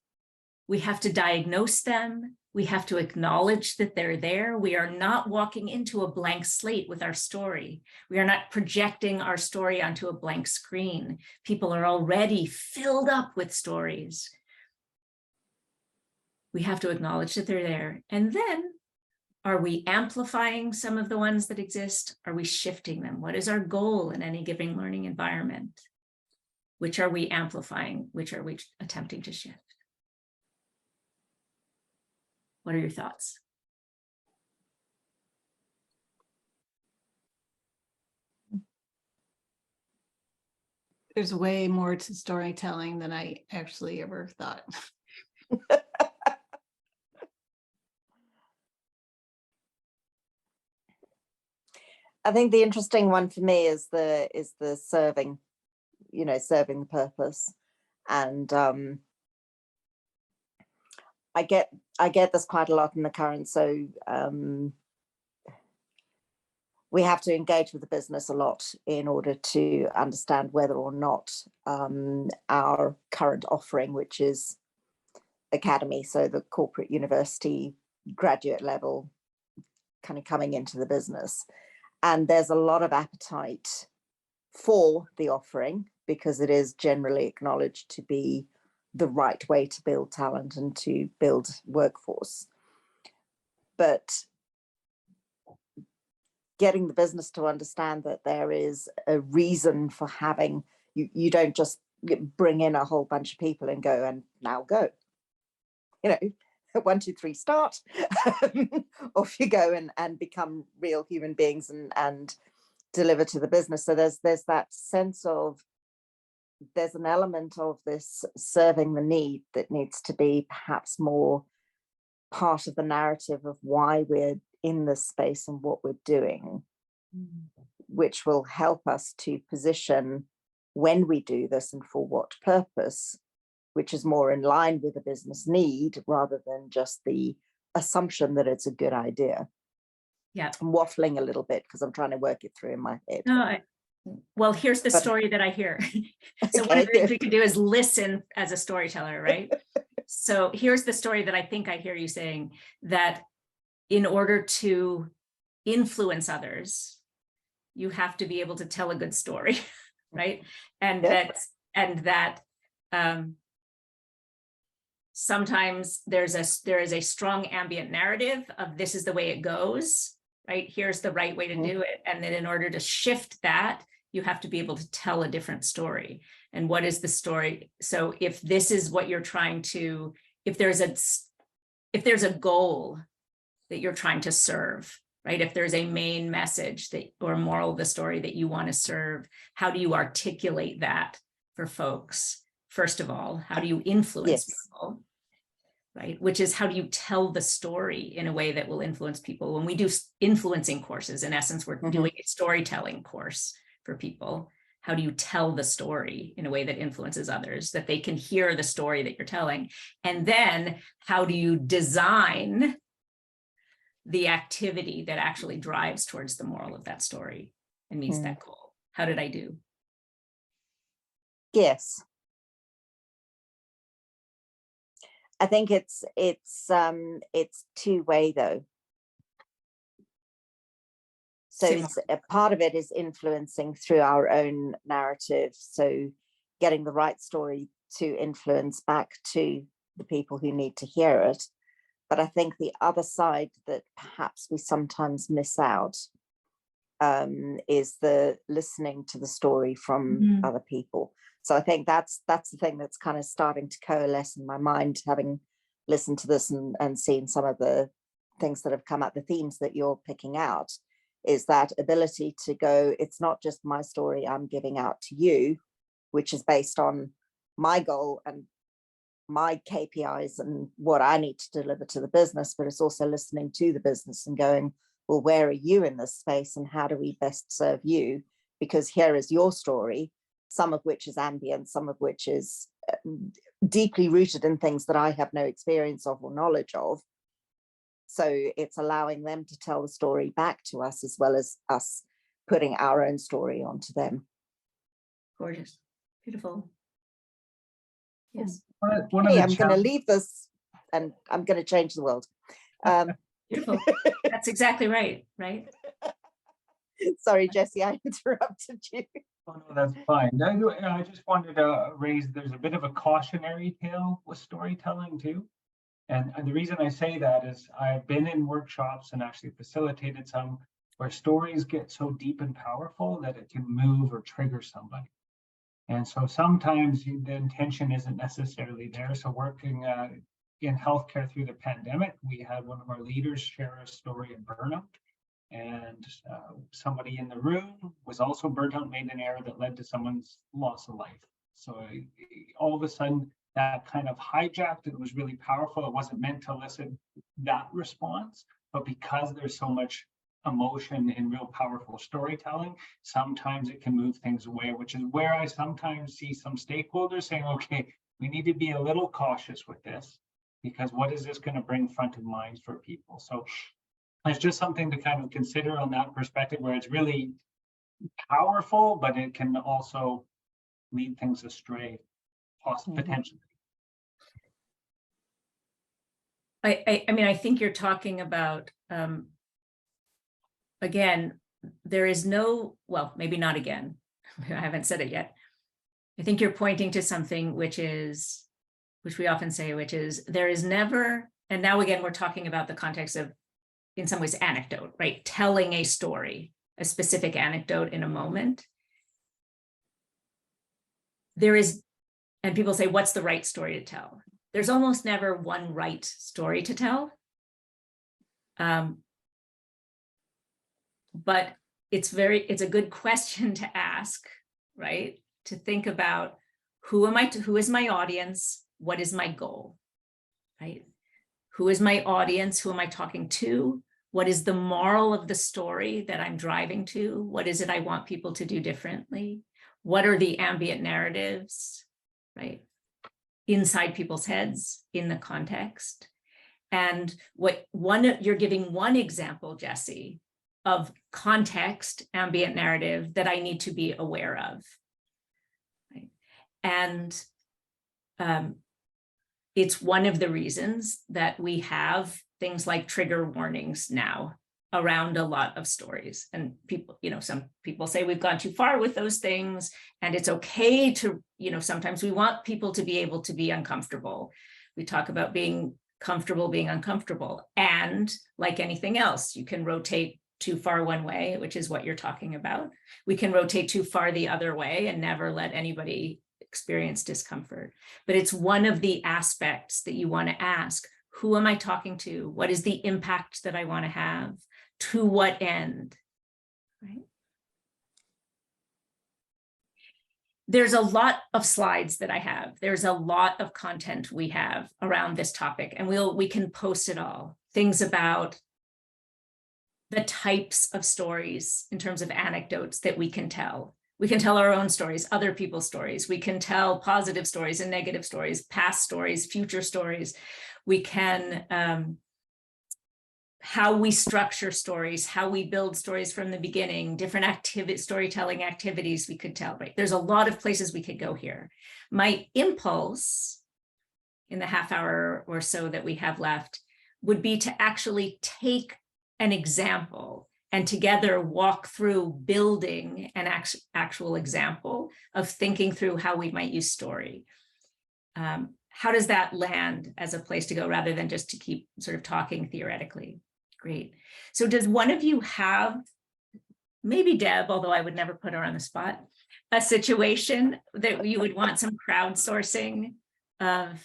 A: we have to diagnose them. We have to acknowledge that they're there. We are not walking into a blank slate with our story. We are not projecting our story onto a blank screen. People are already filled up with stories. We have to acknowledge that they're there. And then Are we amplifying some of the ones that exist? Are we shifting them? What is our goal in any given learning environment? Which are we amplifying? Which are we attempting to shift? What are your thoughts?
E: There's way more to storytelling than I actually ever thought.
G: I think the interesting one for me is the serving, serving the purpose. And I get this quite a lot in the current. So we have to engage with the business a lot in order to understand whether or not our current offering, which is academy, so the corporate university graduate level, kind of coming into the business. And there's a lot of appetite for the offering because it is generally acknowledged to be the right way to build talent and to build workforce. But getting the business to understand that there is a reason for having, you don't just bring in a whole bunch of people and go, and now go. 1, 2, 3, start. Off you go and become real human beings and deliver to the business. So there's that sense of, there's an element of this serving the need that needs to be perhaps more part of the narrative of why we're in this space and what we're doing, which will help us to position when we do this and for what purpose, which is more in line with the business need rather than just the assumption that it's a good idea.
A: Yeah.
G: I'm waffling a little bit because I'm trying to work it through in my head.
A: No, well, here's the story that I hear. So one of the things we can do is listen as a storyteller, right? So here's the story that I think I hear you saying, that in order to influence others, you have to be able to tell a good story, right? And that sometimes there is a strong ambient narrative of this is the way it goes, right? Here's the right way to do it. And then in order to shift that, you have to be able to tell a different story. And what is the story? So if this is what you're trying to, if there's a goal that you're trying to serve, right? If there's a main message that or moral of the story that you want to serve, how do you articulate that for folks? First of all, how do you influence people? Right? Which is, how do you tell the story in a way that will influence people? When we do influencing courses, in essence, we're doing a storytelling course for people. How do you tell the story in a way that influences others, that they can hear the story that you're telling? And then how do you design the activity that actually drives towards the moral of that story and meets that goal? How did I do?
G: Yes. I think it's two-way though. So it's a part of it is influencing through our own narrative. So getting the right story to influence back to the people who need to hear it. But I think the other side that perhaps we sometimes miss out is the listening to the story from other people. So I think that's the thing that's kind of starting to coalesce in my mind, having listened to this and seen some of the things that have come out, the themes that you're picking out, is that ability to go, it's not just my story I'm giving out to you, which is based on my goal and my KPIs and what I need to deliver to the business, but it's also listening to the business and going, well, where are you in this space and how do we best serve you? Because here is your story, some of which is ambient, some of which is deeply rooted in things that I have no experience of or knowledge of. So it's allowing them to tell the story back to us, as well as us putting our own story onto them.
A: Gorgeous. Beautiful. Yes.
G: Hey, I'm going to leave this and I'm going to change the world.
A: Beautiful. That's exactly right. Right.
G: Sorry, Jesse, I interrupted you.
F: Oh, no, that's fine. I just wanted to raise, there's a bit of a cautionary tale with storytelling too. And the reason I say that is I've been in workshops and actually facilitated some where stories get so deep and powerful that it can move or trigger somebody. And so sometimes the intention isn't necessarily there. So working in healthcare through the pandemic, we had one of our leaders share a story of burnout. And somebody in the room was also burnt out, made an error that led to someone's loss of life. So all of a sudden, that kind of hijacked, it was really powerful. It wasn't meant to elicit that response, but because there's so much emotion in real powerful storytelling, sometimes it can move things away, which is where I sometimes see some stakeholders saying, okay, we need to be a little cautious with this, because what is this going to bring front of mind for people? So it's just something to kind of consider on that perspective, where it's really powerful, but it can also lead things astray, potentially.
A: I mean, I think you're talking about, again, there is no, well, maybe not again, I haven't said it yet. I think you're pointing to something which we often say, which is there is never, and now again, we're talking about the context of, in some ways, anecdote, right? Telling a story, a specific anecdote in a moment. There is, and people say, what's the right story to tell? There's almost never one right story to tell. But it's a good question to ask, right? To think about who is my audience? What is my goal, right? Who is my audience? Who am I talking to? What is the moral of the story that I'm driving to? What is it I want people to do differently? What are the ambient narratives, right? Inside people's heads, in the context. And you're giving one example, Jesse, of context, ambient narrative that I need to be aware of. Right? And it's one of the reasons that we have things like trigger warnings now around a lot of stories. And people, some people say we've gone too far with those things, and it's okay to, sometimes we want people to be able to be uncomfortable. We talk about being comfortable, being uncomfortable. And like anything else, you can rotate too far one way, which is what you're talking about. We can rotate too far the other way and never let anybody experience discomfort. But it's one of the aspects that you want to ask, who am I talking to? What is the impact that I want to have? To what end, right? There's a lot of slides that I have. There's a lot of content we have around this topic, and we can post it all. Things about the types of stories in terms of anecdotes that we can tell. We can tell our own stories, other people's stories. We can tell positive stories and negative stories, past stories, future stories. We can, how we structure stories, how we build stories from the beginning, different storytelling activities we could tell, right? There's a lot of places we could go here. My impulse in the half hour or so that we have left would be to actually take an example and together walk through building an actual example of thinking through how we might use story. How does that land as a place to go rather than just to keep sort of talking theoretically? Great. So does one of you have, maybe Deb, although I would never put her on the spot, a situation that you would want some crowdsourcing of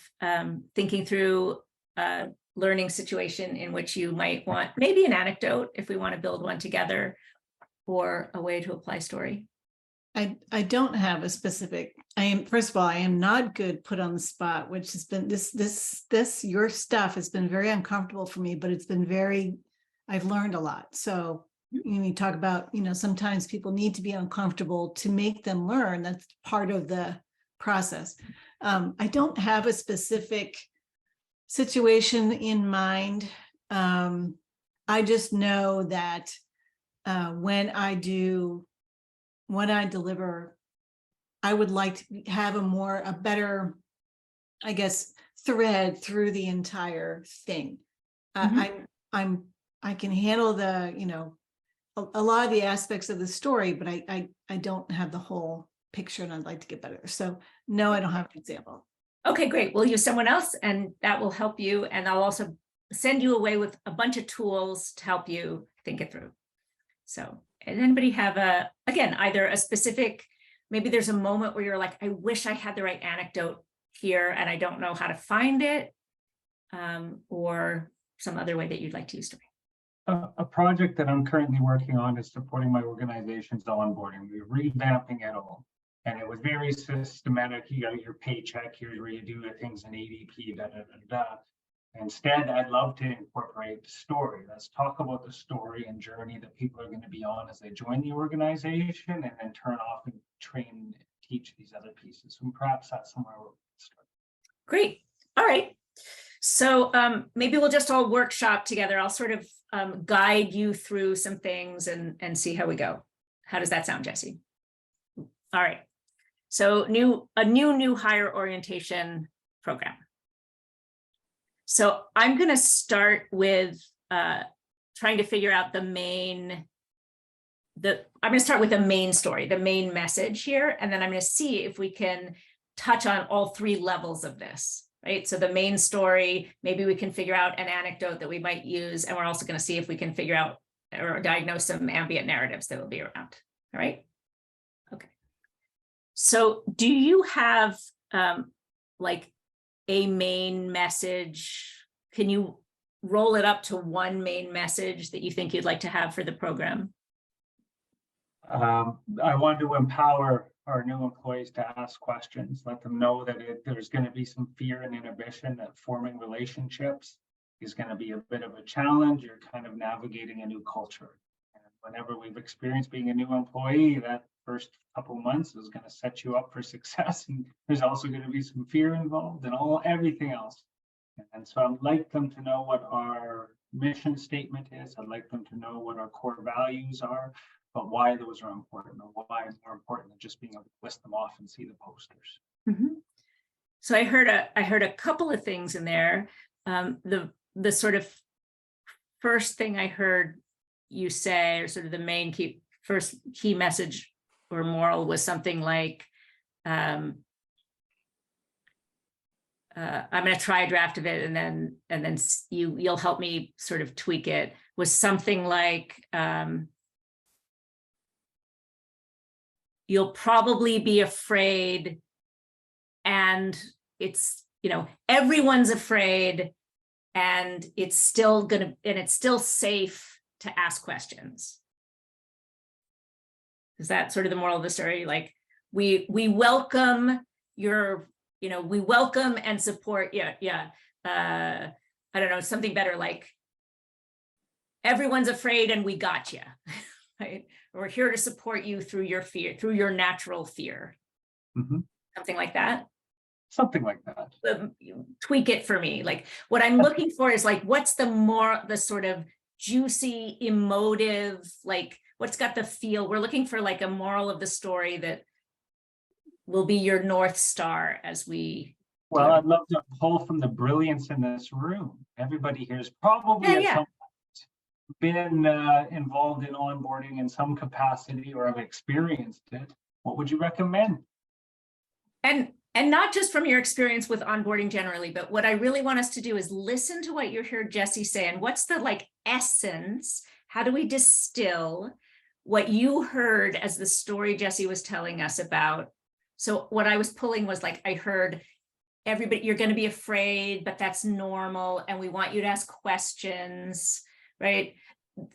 A: thinking through a learning situation in which you might want maybe an anecdote if we want to build one together, or a way to apply story?
E: I don't have a specific, first of all, I am not good put on the spot, which has been your stuff has been very uncomfortable for me, but it's been I've learned a lot. So you talk about, sometimes people need to be uncomfortable to make them learn. That's part of the process. I don't have a specific situation in mind. I just know that when I deliver, I would like to have a better, I guess, thread through the entire thing. I can handle the, a lot of the aspects of the story, but I don't have the whole picture, and I'd like to get better. So no, I don't have an example.
A: Okay, great. We'll use someone else and that will help you. And I'll also send you away with a bunch of tools to help you think it through. So, and anybody have again, either a specific, maybe there's a moment where you're like, I wish I had the right anecdote here and I don't know how to find it, or some other way that you'd like to use story.
F: A project that I'm currently working on is supporting my organization's onboarding. We're revamping it all. And it was very systematic. You got your paycheck, here's where you do the things in ADP, da, da, da, da. Instead, I'd love to incorporate the story. Let's talk about the story and journey that people are going to be on as they join the organization, and then turn off and train, teach these other pieces. And perhaps that's somewhere we'll start. Great.
A: All right. So maybe we'll just all workshop together. I'll sort of guide you through some things and see how we go. How does that sound, Jesse? All right. So a new hire orientation program. So I'm going to start with trying to figure out I'm going to start with the main story, the main message here, and then I'm going to see if we can touch on all three levels of this, right? So the main story, maybe we can figure out an anecdote that we might use, and we're also going to see if we can figure out or diagnose some ambient narratives that will be around, all right? Okay. So do you have like a main message? Can you roll it up to one main message that you think you'd like to have for the program?
F: I want to empower our new employees to ask questions, let them know that there's going to be some fear and inhibition, that forming relationships is going to be a bit of a challenge. You're kind of navigating a new culture. And whenever we've experienced being a new employee, that first couple of months is going to set you up for success. And there's also going to be some fear involved and everything else. And so I'd like them to know what our mission statement is. I'd like them to know what our core values are, but why those are important, or why it's more important than just being able to list them off and see the posters.
A: Mm-hmm. So I heard a couple of things in there. The sort of first thing I heard you say, or sort of the main first key message or moral, was something like, I'm going to try a draft of it, and then you'll help me sort of tweak it. Was something like, you'll probably be afraid, and it's, everyone's afraid, and it's still safe to ask questions. Is that sort of the moral of the story? Like, we welcome your, we welcome and support. I don't know, something better, like, everyone's afraid and we got you, right? We're here to support you through your fear, through your natural fear.
F: Mm-hmm.
A: Something like that.
F: Something like that.
A: Tweak it for me. Like, what I'm looking for is like, what's the sort of juicy, emotive, like, what's got the feel? We're looking for like a moral of the story that will be your North Star as we.
F: Well, I'd love to pull from the brilliance in this room. Everybody here has probably at some point been involved in onboarding in some capacity or have experienced it. What would you recommend?
A: And not just from your experience with onboarding generally, but what I really want us to do is listen to what you heard Jesse say, and what's the like essence? How do we distill what you heard as the story Jesse was telling us about? So what I was pulling was like, I heard everybody, you're going to be afraid, but that's normal, and we want you to ask questions, right?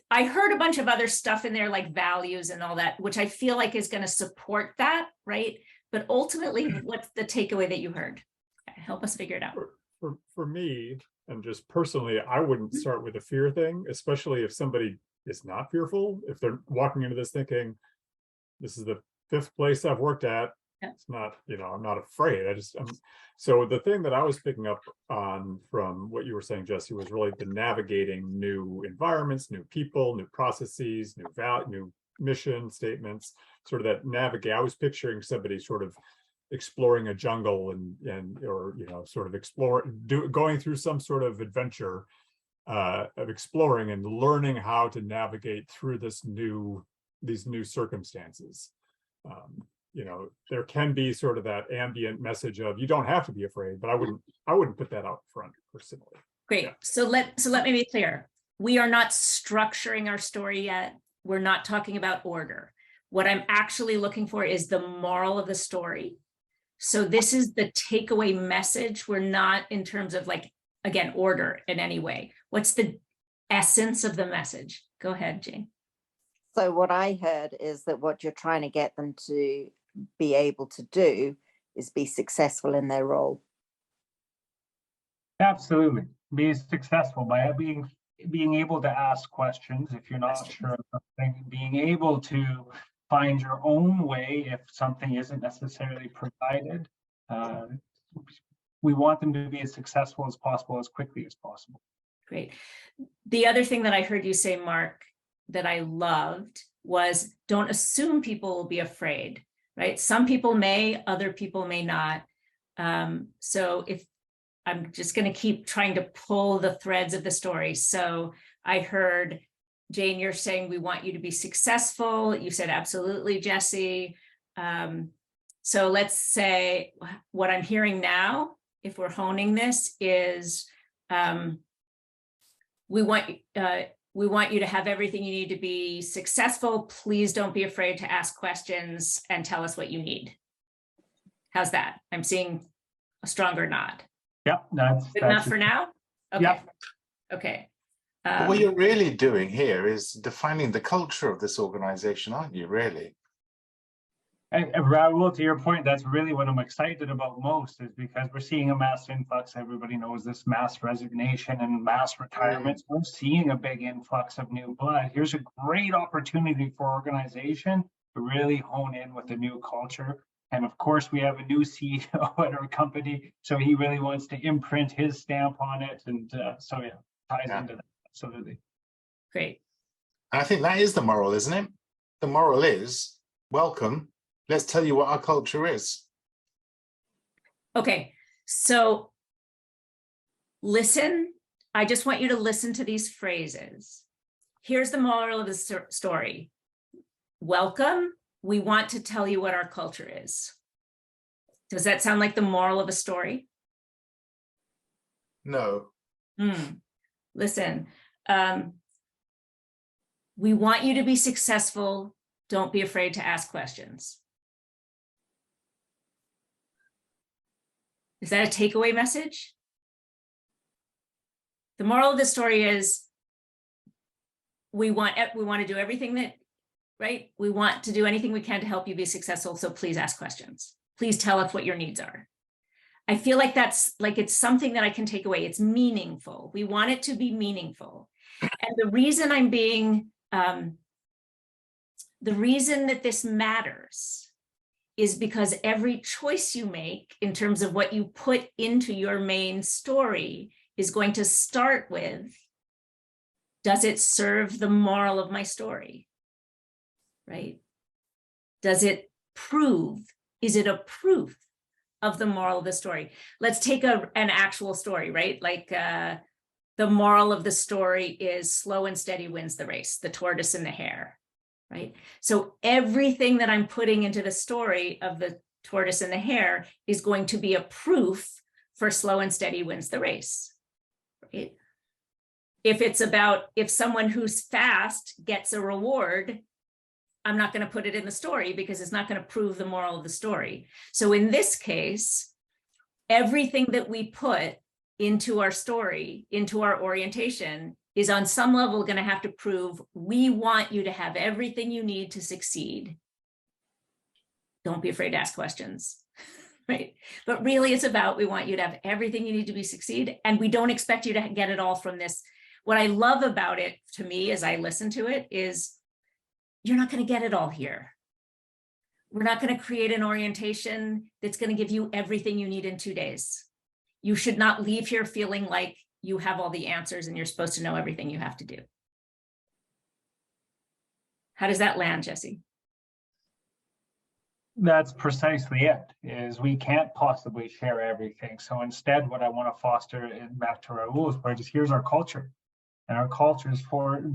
A: I heard a bunch of other stuff in there, like values and all that, which I feel like is going to support that, right? But ultimately, what's the takeaway that you heard? Help us figure it out.
C: For me, and just personally, I wouldn't start with a fear thing, especially if somebody is not fearful. If they're walking into this thinking, this is the 5th place I've worked at.
A: Yeah.
C: It's not, I'm not afraid. So the thing that I was picking up on from what you were saying, Jesse, was really the navigating new environments, new people, new processes, new mission statements, sort of that navigate. I was picturing somebody sort of exploring a jungle or sort of going through some sort of adventure of exploring and learning how to navigate through these new circumstances. there can be sort of that ambient message of you don't have to be afraid, but I wouldn't put that out front personally.
A: Great. So let me be clear. We are not structuring our story yet. We're not talking about order. What I'm actually looking for is the moral of the story. So this is the takeaway message. We're not in terms of like, again, order in any way. What's the essence of the message? Go ahead, Jane.
G: So what I heard is that what you're trying to get them to be able to do is be successful in their role.
F: Absolutely. Be successful by being able to ask questions if you're not sure of something, being able to find your own way if something isn't necessarily provided. We want them to be as successful as possible, as quickly as possible.
A: Great. The other thing that I heard you say, Mark, that I loved was don't assume people will be afraid, right? Some people may, other people may not. So if I'm just going to keep trying to pull the threads of the story. So I heard, Jane, you're saying we want you to be successful. You said absolutely, Jesse. So let's say what I'm hearing now, if we're honing this, is we want you to have everything you need to be successful. Please don't be afraid to ask questions and tell us what you need. How's that? I'm seeing a stronger nod.
F: Yep, that's
A: Good enough for now? Okay.
F: Yep.
A: Okay.
D: But what you're really doing here is defining the culture of this organization, aren't you, really?
F: And Raoul, to your point, that's really what I'm excited about most, is because we're seeing a mass influx. Everybody knows this mass resignation and mass retirements. We're seeing a big influx of new blood. Here's a great opportunity for organization to really hone in with a new culture. And of course, we have a new CEO at our company, so he really wants to imprint his stamp on it. And so yeah, ties into that, absolutely.
A: Great.
D: And I think that is the moral, isn't it? The moral is, welcome. Let's tell you what our culture is.
A: Okay, so listen. I just want you to listen to these phrases. Here's the moral of the story. Welcome. We want to tell you what our culture is. Does that sound like the moral of a story?
D: No.
A: Listen, we want you to be successful. Don't be afraid to ask questions. Is that a takeaway message? The moral of the story is we want to do everything that, right? We want to do anything we can to help you be successful. So please ask questions. Please tell us what your needs are. I feel like that's like, it's something that I can take away. It's meaningful. We want it to be meaningful. And the reason I'm being, the reason that this matters is because every choice you make in terms of what you put into your main story is going to start with, does it serve the moral of my story? Right? Does it prove, is it a proof of the moral of the story? Let's take an actual story, right? Like the moral of the story is slow and steady wins the race, the tortoise and the hare, right? So everything that I'm putting into the story of the tortoise and the hare is going to be a proof for slow and steady wins the race, right? If it's about, if someone who's fast gets a reward, I'm not going to put it in the story because it's not going to prove the moral of the story. So in this case, everything that we put into our story, into our orientation, is on some level going to have to prove we want you to have everything you need to succeed. Don't be afraid to ask questions, right? But really it's about, we want you to have everything you need to succeed, and we don't expect you to get it all from this. What I love about it, to me, as I listen to it, is you're not going to get it all here. We're not going to create an orientation that's going to give you everything you need in 2 days. You should not leave here feeling like you have all the answers and you're supposed to know everything you have to do. How does that land, Jesse?
F: That's precisely it, is we can't possibly share everything. So instead, what I want to foster, and back to Raoul's point, is here's our culture. And our culture is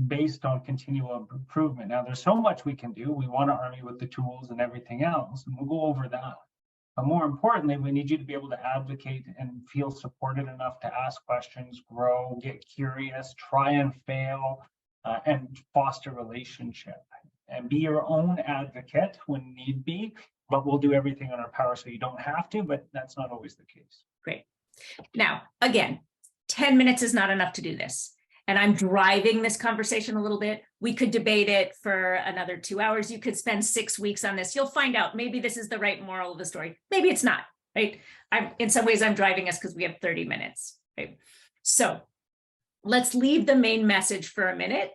F: based on continual improvement. Now, there's so much we can do. We want to arm you with the tools and everything else, and we'll go over that. But more importantly, we need you to be able to advocate and feel supported enough to ask questions, grow, get curious, try and fail, and foster relationship. And be your own advocate when need be, but we'll do everything in our power so you don't have to, but that's not always the case.
A: Great. Now, again, 10 minutes is not enough to do this. And I'm driving this conversation a little bit. We could debate it for another 2 hours. You could spend 6 weeks on this. You'll find out maybe this is the right moral of the story. Maybe it's not, right? In some ways, I'm driving us because we have 30 minutes, right? So let's leave the main message for a minute.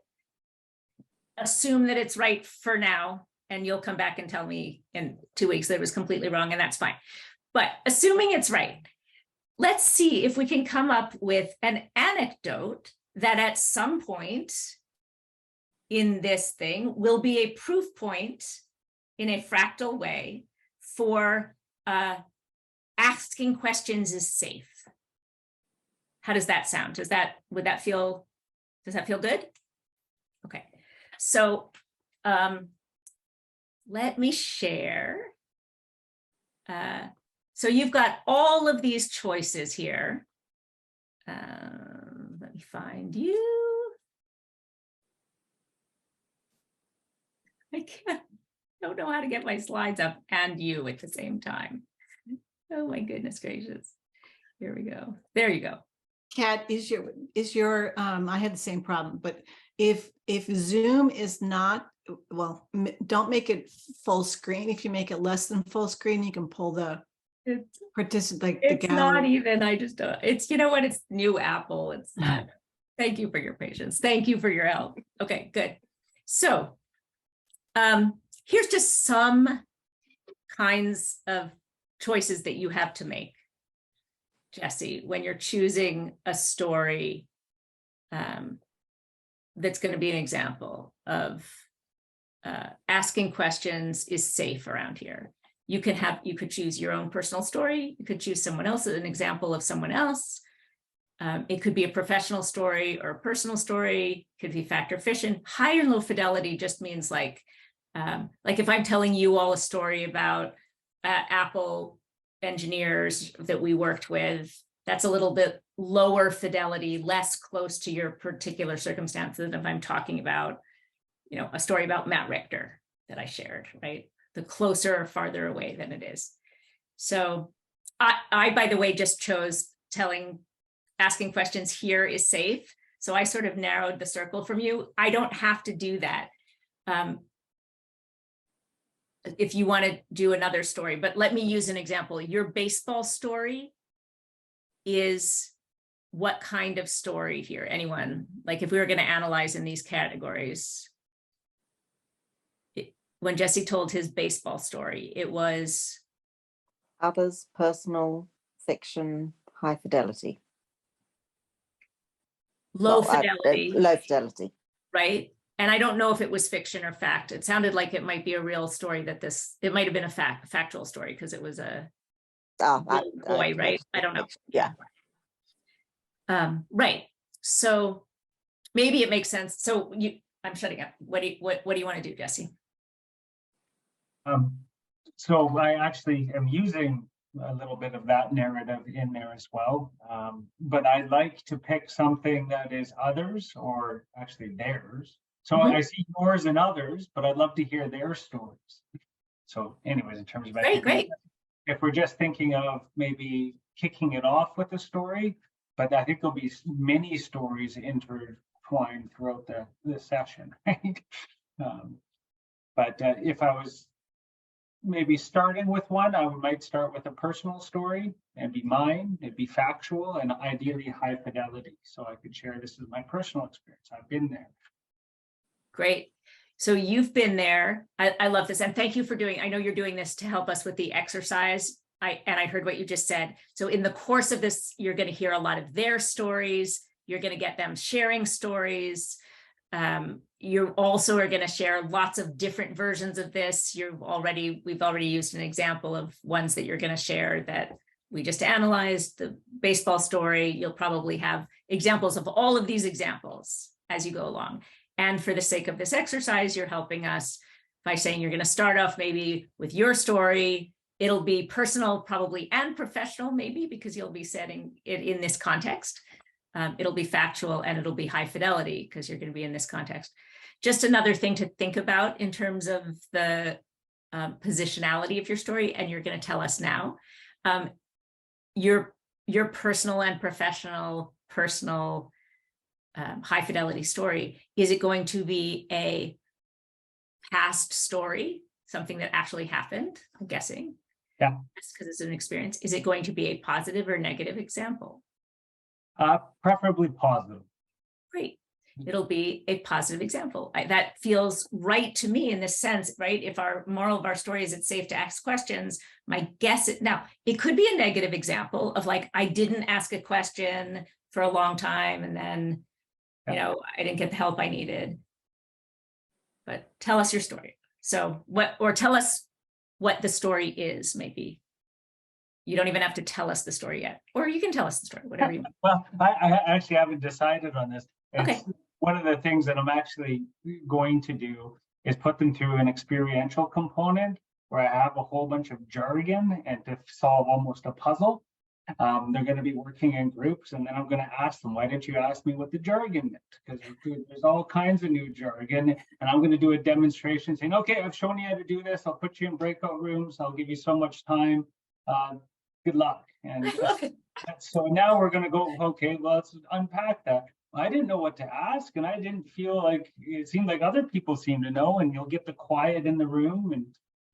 A: Assume that it's right for now, and you'll come back and tell me in 2 weeks that it was completely wrong, and that's fine. But assuming it's right, let's see if we can come up with an anecdote that at some point in this thing will be a proof point in a fractal way for asking questions is safe. How does that sound? Does that feel good? Okay. So let me share. So you've got all of these choices here. Let me find you. Don't know how to get my slides up and you at the same time. Oh my goodness gracious. Here we go. There you go.
E: Kat, is your I had the same problem, but if Zoom is not, well, don't make it full screen. If you make it less than full screen, you can pull the participant.
A: It's not even, I just don't, it's, you know what, it's new Apple. It's not. Thank you for your patience. Thank you for your help. Okay, good. So here's just some kinds of choices that you have to make, Jesse, when you're choosing a story that's going to be an example of asking questions is safe around here. You could choose your own personal story. You could choose someone else as an example of someone else. It could be a professional story or a personal story. It could be fact or fiction. High and low fidelity just means like if I'm telling you all a story about Apple engineers that we worked with, that's a little bit lower fidelity, less close to your particular circumstances than if I'm talking about, you know, a story about Matt Richter that I shared, right? The closer or farther away than it is. So I by the way, just chose asking questions here is safe. So I sort of narrowed the circle from you. I don't have to do that. If you want to do another story, but let me use an example. Your baseball story is what kind of story here? Anyone? Like if we were going to analyze in these categories, when Jesse told his baseball story, it was
G: Others, personal, fiction, high fidelity.
A: low
G: Well,
A: fidelity,
G: low fidelity.
A: right? And I don't know if it was fiction or fact. It sounded like it might be a real story it might have been a factual story because it was a boy, right? I don't know.
G: Yeah.
A: Right. So maybe it makes sense. So I'm shutting up. What do you want to do, Jesse?
F: So I actually am using a little bit of that narrative in there as well. But I like to pick something that is others or actually theirs. So I see yours and others, but I'd love to hear their stories. So anyways, in terms of
A: Great.
F: If we're just thinking of maybe kicking it off with a story, but I think there'll be many stories intertwined throughout the session, right? But if I was maybe starting with one, I might start with a personal story and be mine. It'd be factual and ideally high fidelity. So I could share this is my personal experience. I've been there.
A: Great. So you've been there. I love this. And thank you for I know you're doing this to help us with the exercise. I heard what you just said. So in the course of this, you're going to hear a lot of their stories. You're going to get them sharing stories. You also are going to share lots of different versions of this. We've already used an example of ones that you're going to share that we just analyzed, baseball story, you'll probably have examples of all of these examples as you go along. And for the sake of this exercise, you're helping us by saying you're going to start off maybe with your story. It'll be personal, probably, and professional, maybe, because you'll be setting it in this context. It'll be factual, and it'll be high fidelity because you're going to be in this context. Just another thing to think about in terms of the positionality of your story, and you're going to tell us now. Your personal and professional, high fidelity story, is it going to be a past story, something that actually happened? I'm guessing.
F: Yeah.
A: Because it's an experience. Is it going to be a positive or negative example?
F: Preferably positive.
A: Great. It'll be a positive example. That feels right to me in this sense, right? If our moral of our story is it's safe to ask questions, my guess is, now it could be a negative example of like, I didn't ask a question for a long time and then, you know, I didn't get the help I needed. But tell us your story. So tell us what the story is, maybe. You don't even have to tell us the story yet, or you can tell us the story, whatever you want.
F: Well, I actually haven't decided on this.
A: Okay.
F: One of the things that I'm actually going to do is put them through an experiential component where I have a whole bunch of jargon and to solve almost a puzzle. They're going to be working in groups, and then I'm going to ask them, why didn't you ask me what the jargon meant? Because there's all kinds of new jargon, and I'm going to do a demonstration saying, okay, I've shown you how to do this. I'll put you in breakout rooms. I'll give you so much time. Good luck. And so now we're going to go, okay, well, let's unpack that. I didn't know what to ask, and I didn't feel like, it seemed like other people seem to know, and you'll get the quiet in the room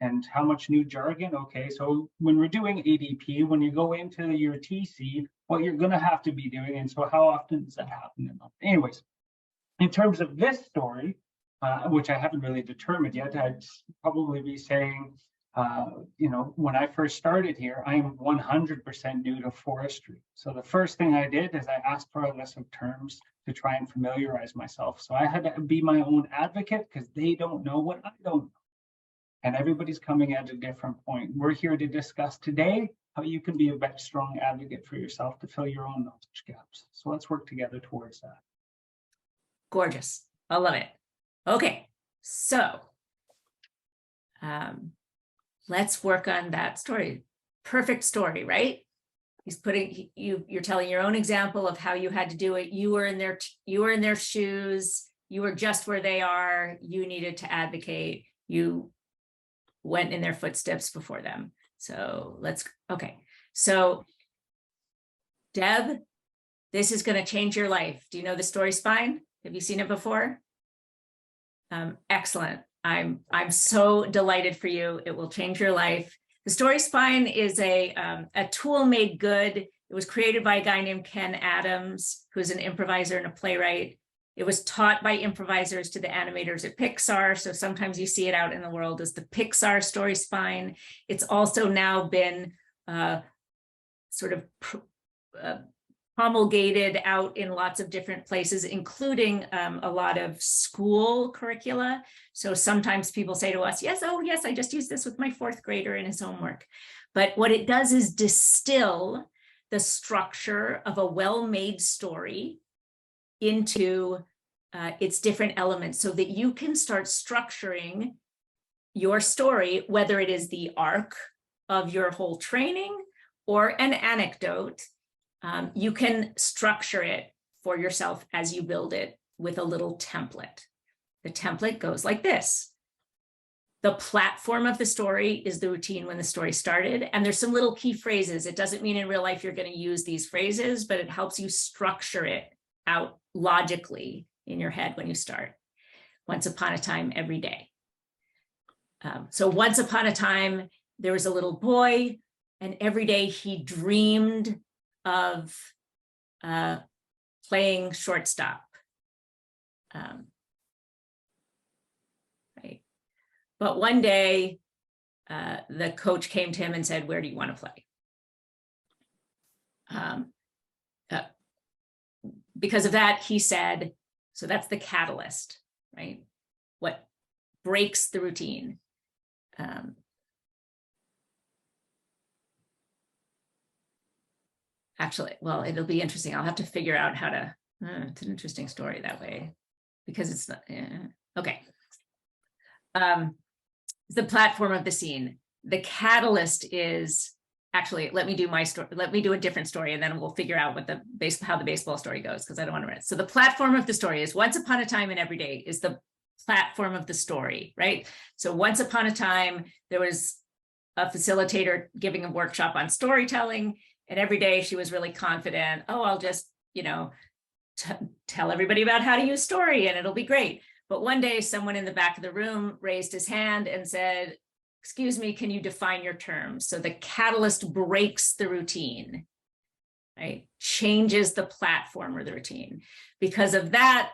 F: and how much new jargon. Okay, so when we're doing ADP, when you go into your TC, what you're going to have to be doing, and so how often does that happen? Anyways, in terms of this story, which I haven't really determined yet, I'd probably be saying, you know, when I first started here, I am 100% new to forestry. So the first thing I did is I asked for a list of terms to try and familiarize myself. So I had to be my own advocate because they don't know what I don't know. And everybody's coming at a different point. We're here to discuss today how you can be a better, strong advocate for yourself to fill your own knowledge gaps. So let's work together towards that.
A: Gorgeous. I love it. Okay, so let's work on that story. Perfect story, right? He's putting you're telling your own example of how you had to do it. You were in their shoes. You were just where they are. You needed to advocate. You went in their footsteps before them. So okay. So Deb, this is going to change your life. Do you know the story spine? Have you seen it before? Excellent. I'm so delighted for you. It will change your life. The story spine is a tool made good. It was created by a guy named Ken Adams, who's an improviser and a playwright. It was taught by improvisers to the animators at Pixar. So sometimes you see it out in the world as the Pixar story spine. It's also now been sort of promulgated out in lots of different places, including a lot of school curricula. So sometimes people say to us, yes, oh yes, I just used this with my 4th grader in his homework. But what it does is distill the structure of a well-made story into its different elements so that you can start structuring your story, whether it is the arc of your whole training or an anecdote. You can structure it for yourself as you build it with a little template. The template goes like this. The platform of the story is the routine when the story started, and there's some little key phrases. It doesn't mean in real life you're going to use these phrases, but it helps you structure it out logically in your head when you start. Once upon a time, every day. So once upon a time, there was a little boy, and every day he dreamed of playing shortstop. Right. But one day, the coach came to him and said, where do you want to play? Because of that, he said, so that's the catalyst, right? What breaks the routine. Actually, well, it'll be interesting. I'll have to figure out how to, it's an interesting story that way because it's not, okay. The platform of the scene. The catalyst is actually, let me do my story. Let me do a different story and then we'll figure out what how the baseball story goes because I don't want to run it. So the platform of the story is once upon a time and every day is the platform of the story, right? So once upon a time, there was a facilitator giving a workshop on storytelling. And every day she was really confident, oh, I'll just, tell everybody about how to use story and it'll be great. But one day someone in the back of the room raised his hand and said, excuse me, can you define your terms? So the catalyst breaks the routine, right? Changes the platform or the routine. Because of that,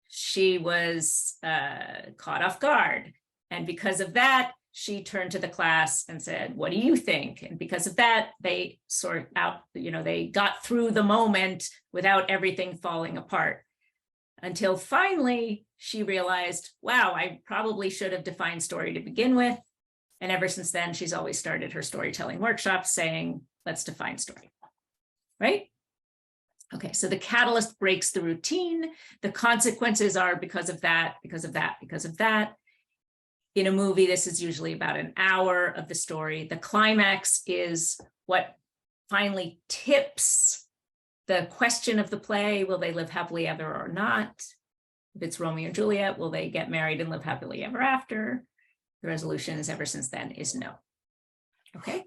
A: she was caught off guard. And because of that, she turned to the class and said, what do you think? And because of that, they sort out, they got through the moment without everything falling apart. Until finally, she realized, wow, I probably should have defined story to begin with. And ever since then, she's always started her storytelling workshops saying, let's define story, right? Okay, so the catalyst breaks the routine. The consequences are because of that, because of that, because of that. In a movie, this is usually about an hour of the story. The climax is what finally tips the question of the play. Will they live happily ever or not? If it's Romeo and Juliet, will they get married and live happily ever after? The resolution is ever since then is no. Okay.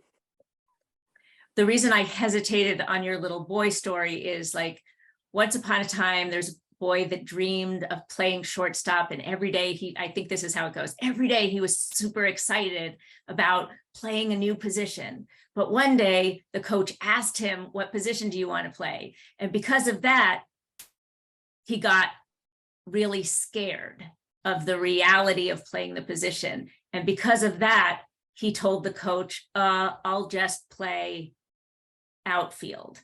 A: The reason I hesitated on your little boy story is like, once upon a time, there's a boy that dreamed of playing shortstop, and every day I think this is how it goes. Every day he was super excited about playing a new position. But one day the coach asked him, what position do you want to play? And because of that, he got really scared of the reality of playing the position. And because of that, he told the coach, I'll just play outfield.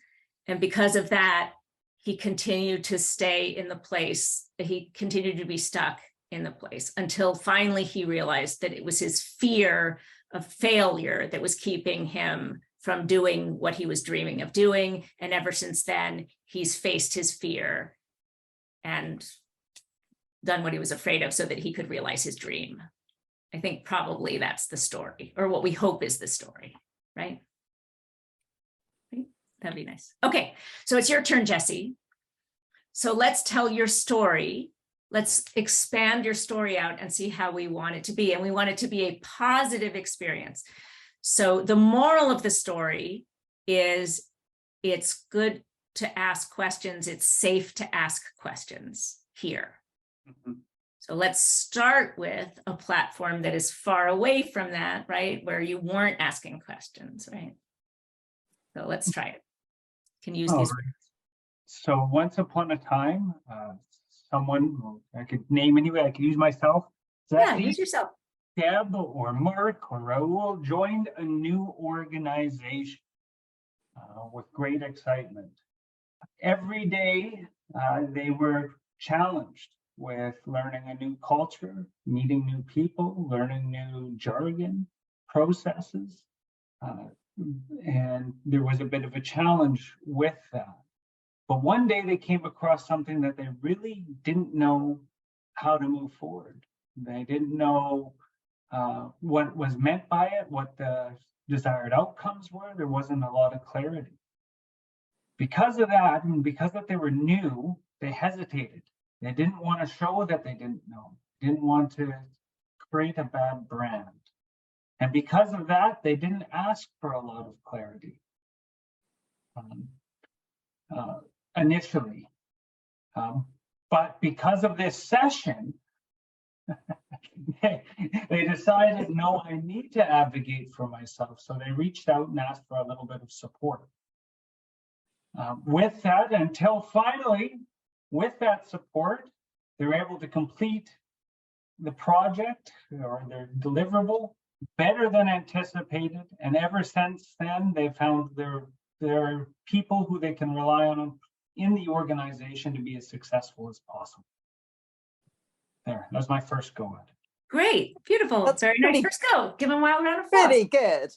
A: And because of that, he continued to stay in the place. He continued to be stuck in the place until finally he realized that it was his fear of failure that was keeping him from doing what he was dreaming of doing. And ever since then, he's faced his fear and done what he was afraid of so that he could realize his dream. I think probably that's the story, or what we hope is the story, right? That'd be nice. Okay, so it's your turn, Jessie. So let's tell your story. Let's expand your story out and see how we want it to be. And we want it to be a positive experience. So the moral of the story is it's good to ask questions. It's safe to ask questions here. Mm-hmm. So let's start with a platform that is far away from that, right? Where you weren't asking questions, right? So let's try it. Can use these.
F: So once upon a time, someone, I could name anyway, I could use myself.
A: Yeah, use yourself.
F: Deb or Mark or Raul joined a new organization with great excitement. Every day they were challenged with learning a new culture, meeting new people, learning new jargon, processes. And there was a bit of a challenge with that. But one day they came across something that they really didn't know how to move forward. They didn't know what was meant by it, what the desired outcomes were. There wasn't a lot of clarity. Because of that, and because that they were new, they hesitated. They didn't want to show that they didn't know, didn't want to create a bad brand. And because of that, they didn't ask for a lot of clarity initially. But because of this session, they decided, no, I need to advocate for myself. So they reached out and asked for a little bit of support. With that, until finally, with that support, they were able to complete the project or their deliverable better than anticipated. And ever since then, they found there are people who they can rely on in the organization to be as successful as possible. There, that was my first go at it.
A: Great, beautiful. That's very nice first go. Give them a wild round of applause.
G: Pretty good.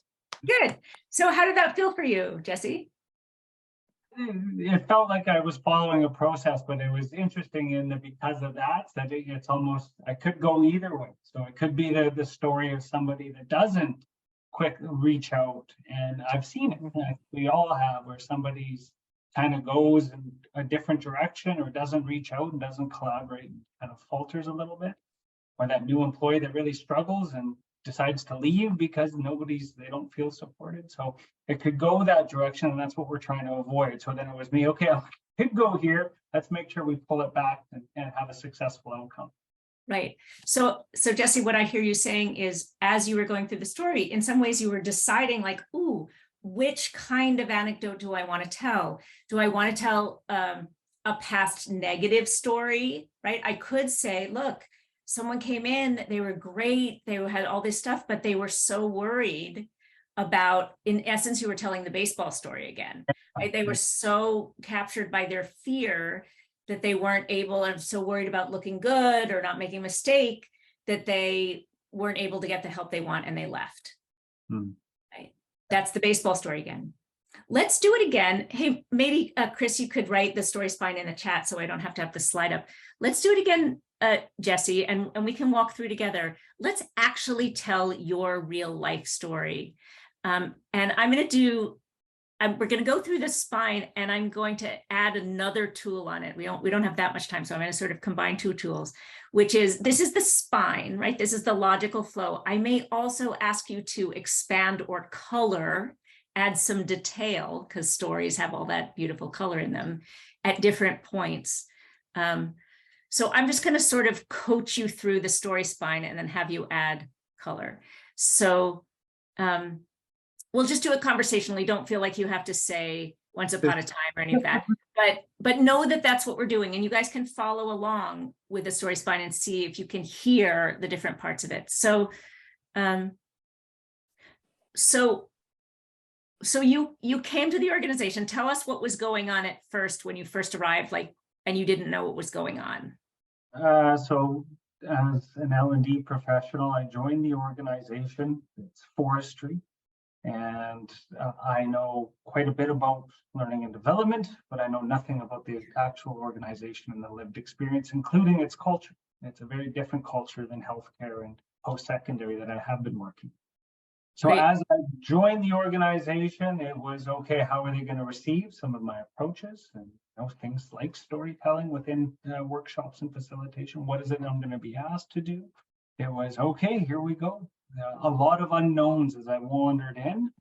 A: Good. So how did that feel for you, Jessie?
F: it felt like I was following a process, but it was interesting in that because of that, it's almost, I could go either way. So it could be the story of somebody that doesn't quick reach out. And I've seen it, we all have, where somebody's kind of goes in a different direction or doesn't reach out and doesn't collaborate and kind of falters a little bit. Or that new employee that really struggles and decides to leave because they don't feel supported. So it could go that direction, and that's what we're trying to avoid. So then it was me, okay, I could go here. Let's make sure we pull it back and have a successful outcome.
A: Right. So Jesse, what I hear you saying is, as you were going through the story, in some ways you were deciding like, ooh, which kind of anecdote do I want to tell? Do I want to tell a past negative story, right? I could say, look, someone came in, they were great, they had all this stuff, but they were so worried about, in essence, you were telling the baseball story again, right? They were so captured by their fear that they weren't able, and so worried about looking good or not making a mistake, that they weren't able to get the help they want and they left. Right? That's the baseball story again. Let's do it again. Hey, maybe Chris, you could write the story spine in the chat so I don't have to have the slide up. Let's do it again, Jesse, and we can walk through together. Let's actually tell your real life story. And I'm going to do, we're going to go through the spine, and I'm going to add another tool on it. We don't have that much time, so I'm going to sort of combine two tools, which is, this is the spine, right? This is the logical flow. I may also ask you to expand or color, add some detail, because stories have all that beautiful color in them at different points. So I'm just going to sort of coach you through the story spine and then have you add color. So we'll just do it conversationally. Don't feel like you have to say once upon a time or any of that, but know that that's what we're doing, and you guys can follow along with the story spine and see if you can hear the different parts of it. So so you came to the organization. Tell us what was going on at first when you first arrived, like, and you didn't know what was going on.
F: So as an L&D professional, I joined the organization. It's forestry. And I know quite a bit about learning and development, but I know nothing about the actual organization and the lived experience, including its culture. It's a very different culture than healthcare and post-secondary that I have been working. So as I joined the organization, it was, okay, how are they going to receive some of my approaches and things like storytelling within workshops and facilitation? What is it I'm going to be asked to do? It was, okay, here we go. A lot of unknowns as I wandered in.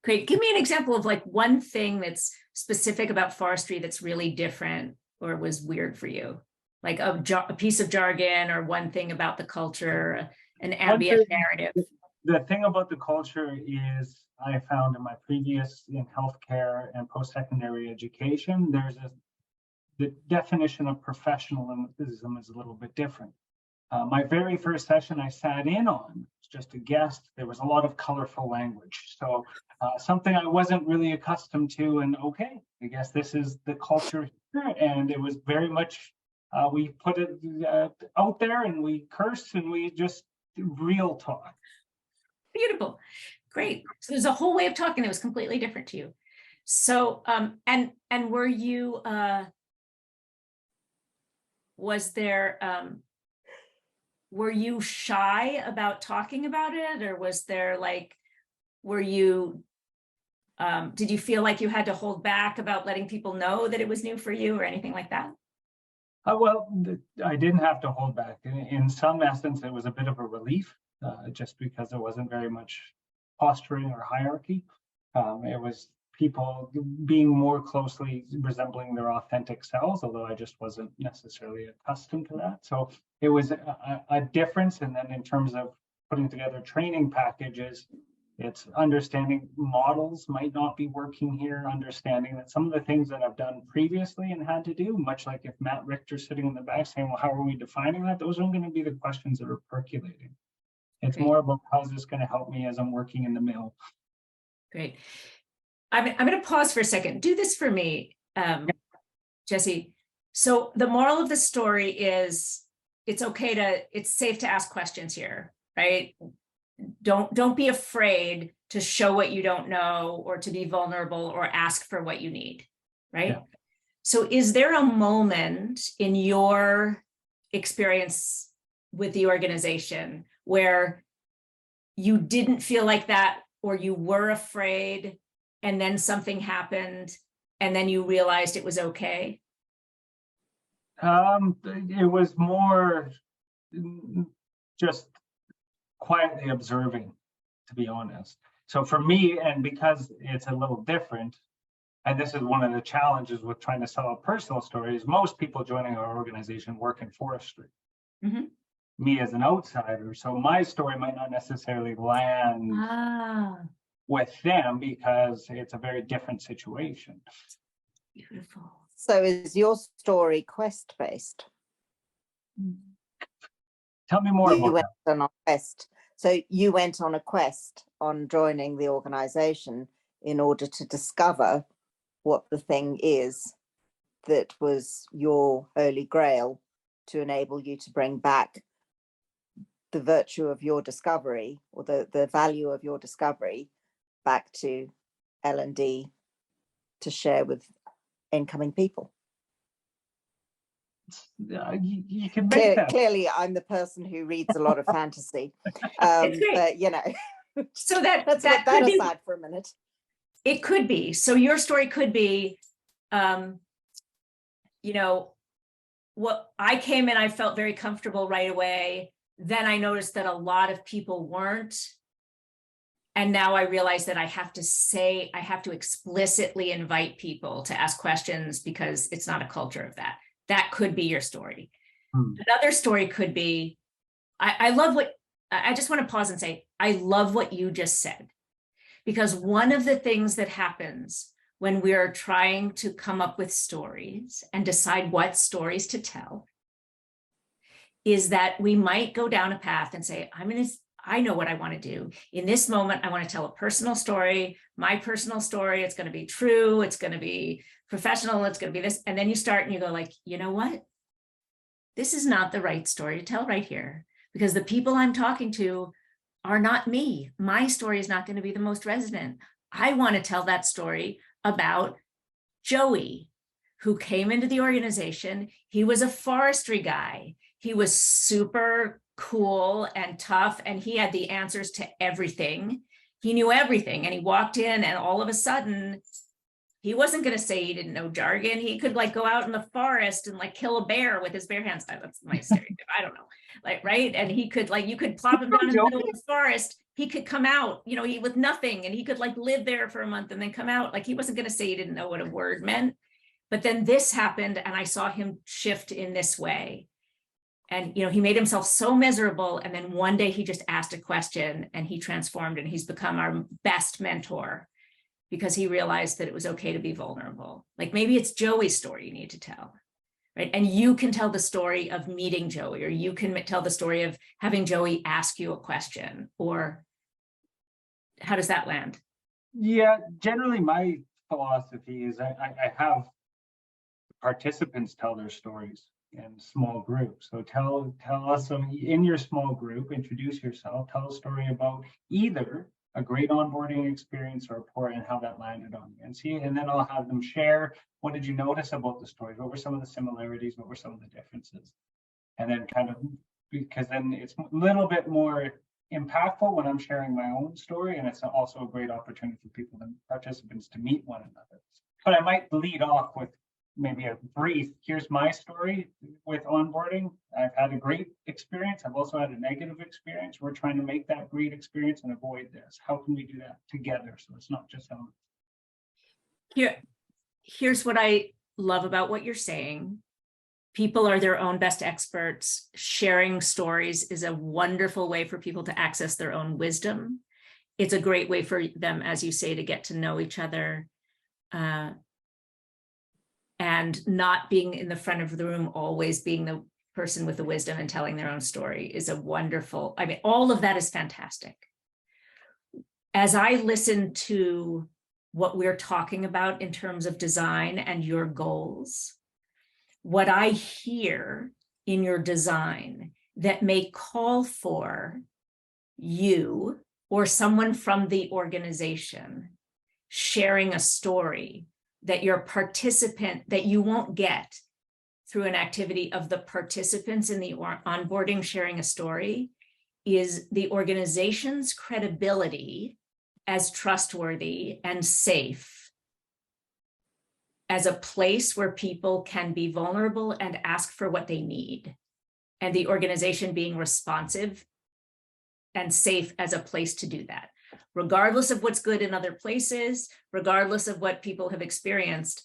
A: Great. Give me an example of like one thing that's specific about forestry that's really different or was weird for you, like a piece of jargon or one thing about the culture, an ambient narrative.
F: The thing about the culture is, I found in my previous in healthcare and post-secondary education, the definition of professionalism is a little bit different. My very first session I sat in on, just a guest, there was a lot of colorful language. So something I wasn't really accustomed to, and okay, I guess this is the culture here. And it was very much, we put it out there and we cursed and we just real talk.
A: Beautiful. Great. So there's a whole way of talking that was completely different to you. So, and were you, were you shy about talking about it, or was there like, were you, did you feel like you had to hold back about letting people know that it was new for you or anything like that?
F: Well, I didn't have to hold back. In some essence, it was a bit of a relief, just because there wasn't very much posturing or hierarchy. It was people being more closely resembling their authentic selves, although I just wasn't necessarily accustomed to that. So it was a difference. And then in terms of putting together training packages, it's understanding models might not be working here, understanding that some of the things that I've done previously and had to do, much like if Matt Richter's sitting in the back saying, well, how are we defining that? Those aren't going to be the questions that are percolating. It's more about how's this going to help me as I'm working in the mill. Great.
A: I'm going to pause for a second. Do this for me, Jesse. So the moral of the story is it's safe to ask questions here, right? don't be afraid to show what you don't know, or to be vulnerable, or ask for what you need, right?
F: Yeah.
A: So is there a moment in your experience with the organization where you didn't feel like that, or you were afraid, and then something happened, and then you realized it was okay?
F: It was more just quietly observing, to be honest. So for me, and because it's a little different, and this is one of the challenges with trying to sell a personal story, is most people joining our organization work in forestry.
A: Mhm.
F: Me as an outsider, so my story might not necessarily land
A: Ah,
F: with them because it's a very different situation.
A: beautiful.
G: So is your story quest based?
F: Tell me more
G: You
F: about
G: went
F: that.
G: on a quest. So you went on a quest on joining the organization in order to discover what the thing is that was your holy grail to enable you to bring back the virtue of your discovery, or the value of your discovery, back to L&D to share with incoming people.
F: You can make that.
G: Clearly, I'm the person who reads a lot of fantasy,
A: It's great.
G: but you know,
A: So that
G: let's
A: that
G: put that
A: could be,
G: aside for a minute.
A: it could be. So your story could be, you know, what I came in, I felt very comfortable right away. Then I noticed that a lot of people weren't. And now I realize that I have to explicitly invite people to ask questions, because it's not a culture of that. That could be your story. Another story could be, I love what, I just want to pause and say, I love what you just said, because one of the things that happens when we're trying to come up with stories and decide what stories to tell is that we might go down a path and say, I know what I want to do. In this moment, I want to tell a personal story, my personal story. It's going to be true. It's going to be professional. It's going to be this. And then you start and you go like, you know what? This is not the right story to tell right here, because the people I'm talking to are not me. My story is not going to be the most resonant. I want to tell that story about Joey, who came into the organization. He was a forestry guy. He was super cool and tough, and he had the answers to everything. He knew everything, and he walked in, and all of a sudden, he wasn't going to say he didn't know jargon. He could like go out in the forest and like kill a bear with his bare hands. That's my stereotype. I don't know, like, right? And he could like, you could plop him down in the middle of the forest. He could come out, you know, he with nothing, and he could like live there for a month and then come out. Like, he wasn't going to say he didn't know what a word meant. But then this happened, and I saw him shift in this way. And, you know, he made himself so miserable. And then one day he just asked a question, and he transformed, and he's become our best mentor, because he realized that it was okay to be vulnerable. Like, maybe it's Joey's story you need to tell, right? And you can tell the story of meeting Joey, or you can tell the story of having Joey ask you a question, or how does that land?
F: Yeah, generally my philosophy is I have participants tell their stories in small groups. So tell us in your small group, introduce yourself, tell a story about either a great onboarding experience or a poor, and how that landed on you. And then I'll have them share, what did you notice about the stories? What were some of the similarities? What were some of the differences? And then kind of, because then it's a little bit more impactful when I'm sharing my own story, and it's also a great opportunity for people, the participants, to meet one another. But I might lead off with maybe a brief, here's my story with onboarding. I've had a great experience. I've also had a negative experience. We're trying to make that great experience and avoid this. How can we do that together, so it's not just on?
A: Here's what I love about what you're saying. People are their own best experts. Sharing stories is a wonderful way for people to access their own wisdom. It's a great way for them, as you say, to get to know each other. And not being in the front of the room, always being the person with the wisdom and telling their own story is a wonderful, I mean, all of that is fantastic. As I listen to what we're talking about in terms of design and your goals, what I hear in your design that may call for you or someone from the organization sharing a story that that you won't get through an activity of the participants in the onboarding sharing a story, is the organization's credibility as trustworthy and safe as a place where people can be vulnerable and ask for what they need, and the organization being responsive and safe as a place to do that, regardless of what's good in other places, regardless of what people have experienced.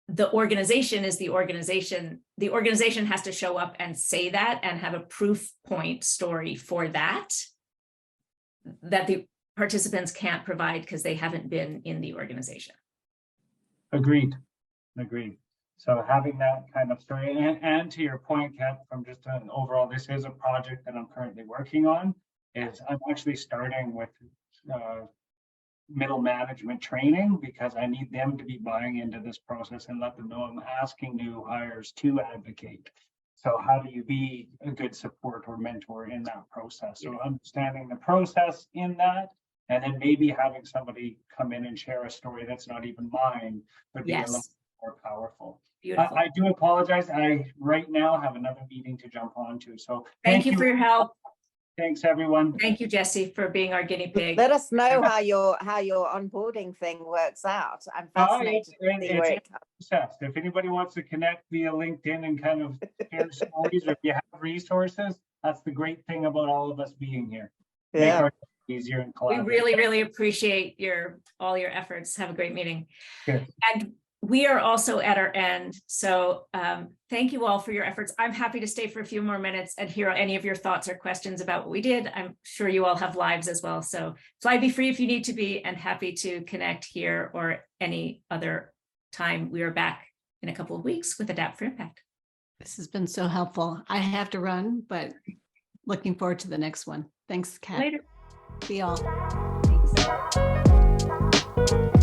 A: The organization is the organization. The organization has to show up and say that and have a proof point story for that the participants can't provide because they haven't been in the organization.
F: Agreed. So having that kind of story, and to your point, Kat, from just an overall, this is a project that I'm currently working on, is I'm actually starting with middle management training, because I need them to be buying into this process and let them know I'm asking new hires to advocate. So how do you be a good support or mentor in that process? So understanding the process in that, and then maybe having somebody come in and share a story that's not even mine, but be a little more powerful.
A: Beautiful.
F: I do apologize. I right now have another meeting to jump onto. So
A: Thank you for your help.
F: Thanks, everyone.
A: Thank you, Jesse, for being our guinea pig.
G: Let us know how your onboarding thing works out. I'm fascinated to see where it comes.
F: If anybody wants to connect via LinkedIn and kind of share stories, or if you have resources, that's the great thing about all of us being here. Make
G: Yeah.
F: our easier and
A: We
F: collaborate.
A: really appreciate all your efforts. Have a great meeting.
F: Good.
A: And we are also at our end. So thank you all for your efforts. I'm happy to stay for a few more minutes and hear any of your thoughts or questions about what we did. I'm sure you all have lives as well. So fly be free if you need to be, and happy to connect here or any other time. We are back in a couple of weeks with Adapt for Impact.
E: This has been so helpful. I have to run, but looking forward to the next one. Thanks, Kat.
A: Later.
E: See y'all.
G: Thanks.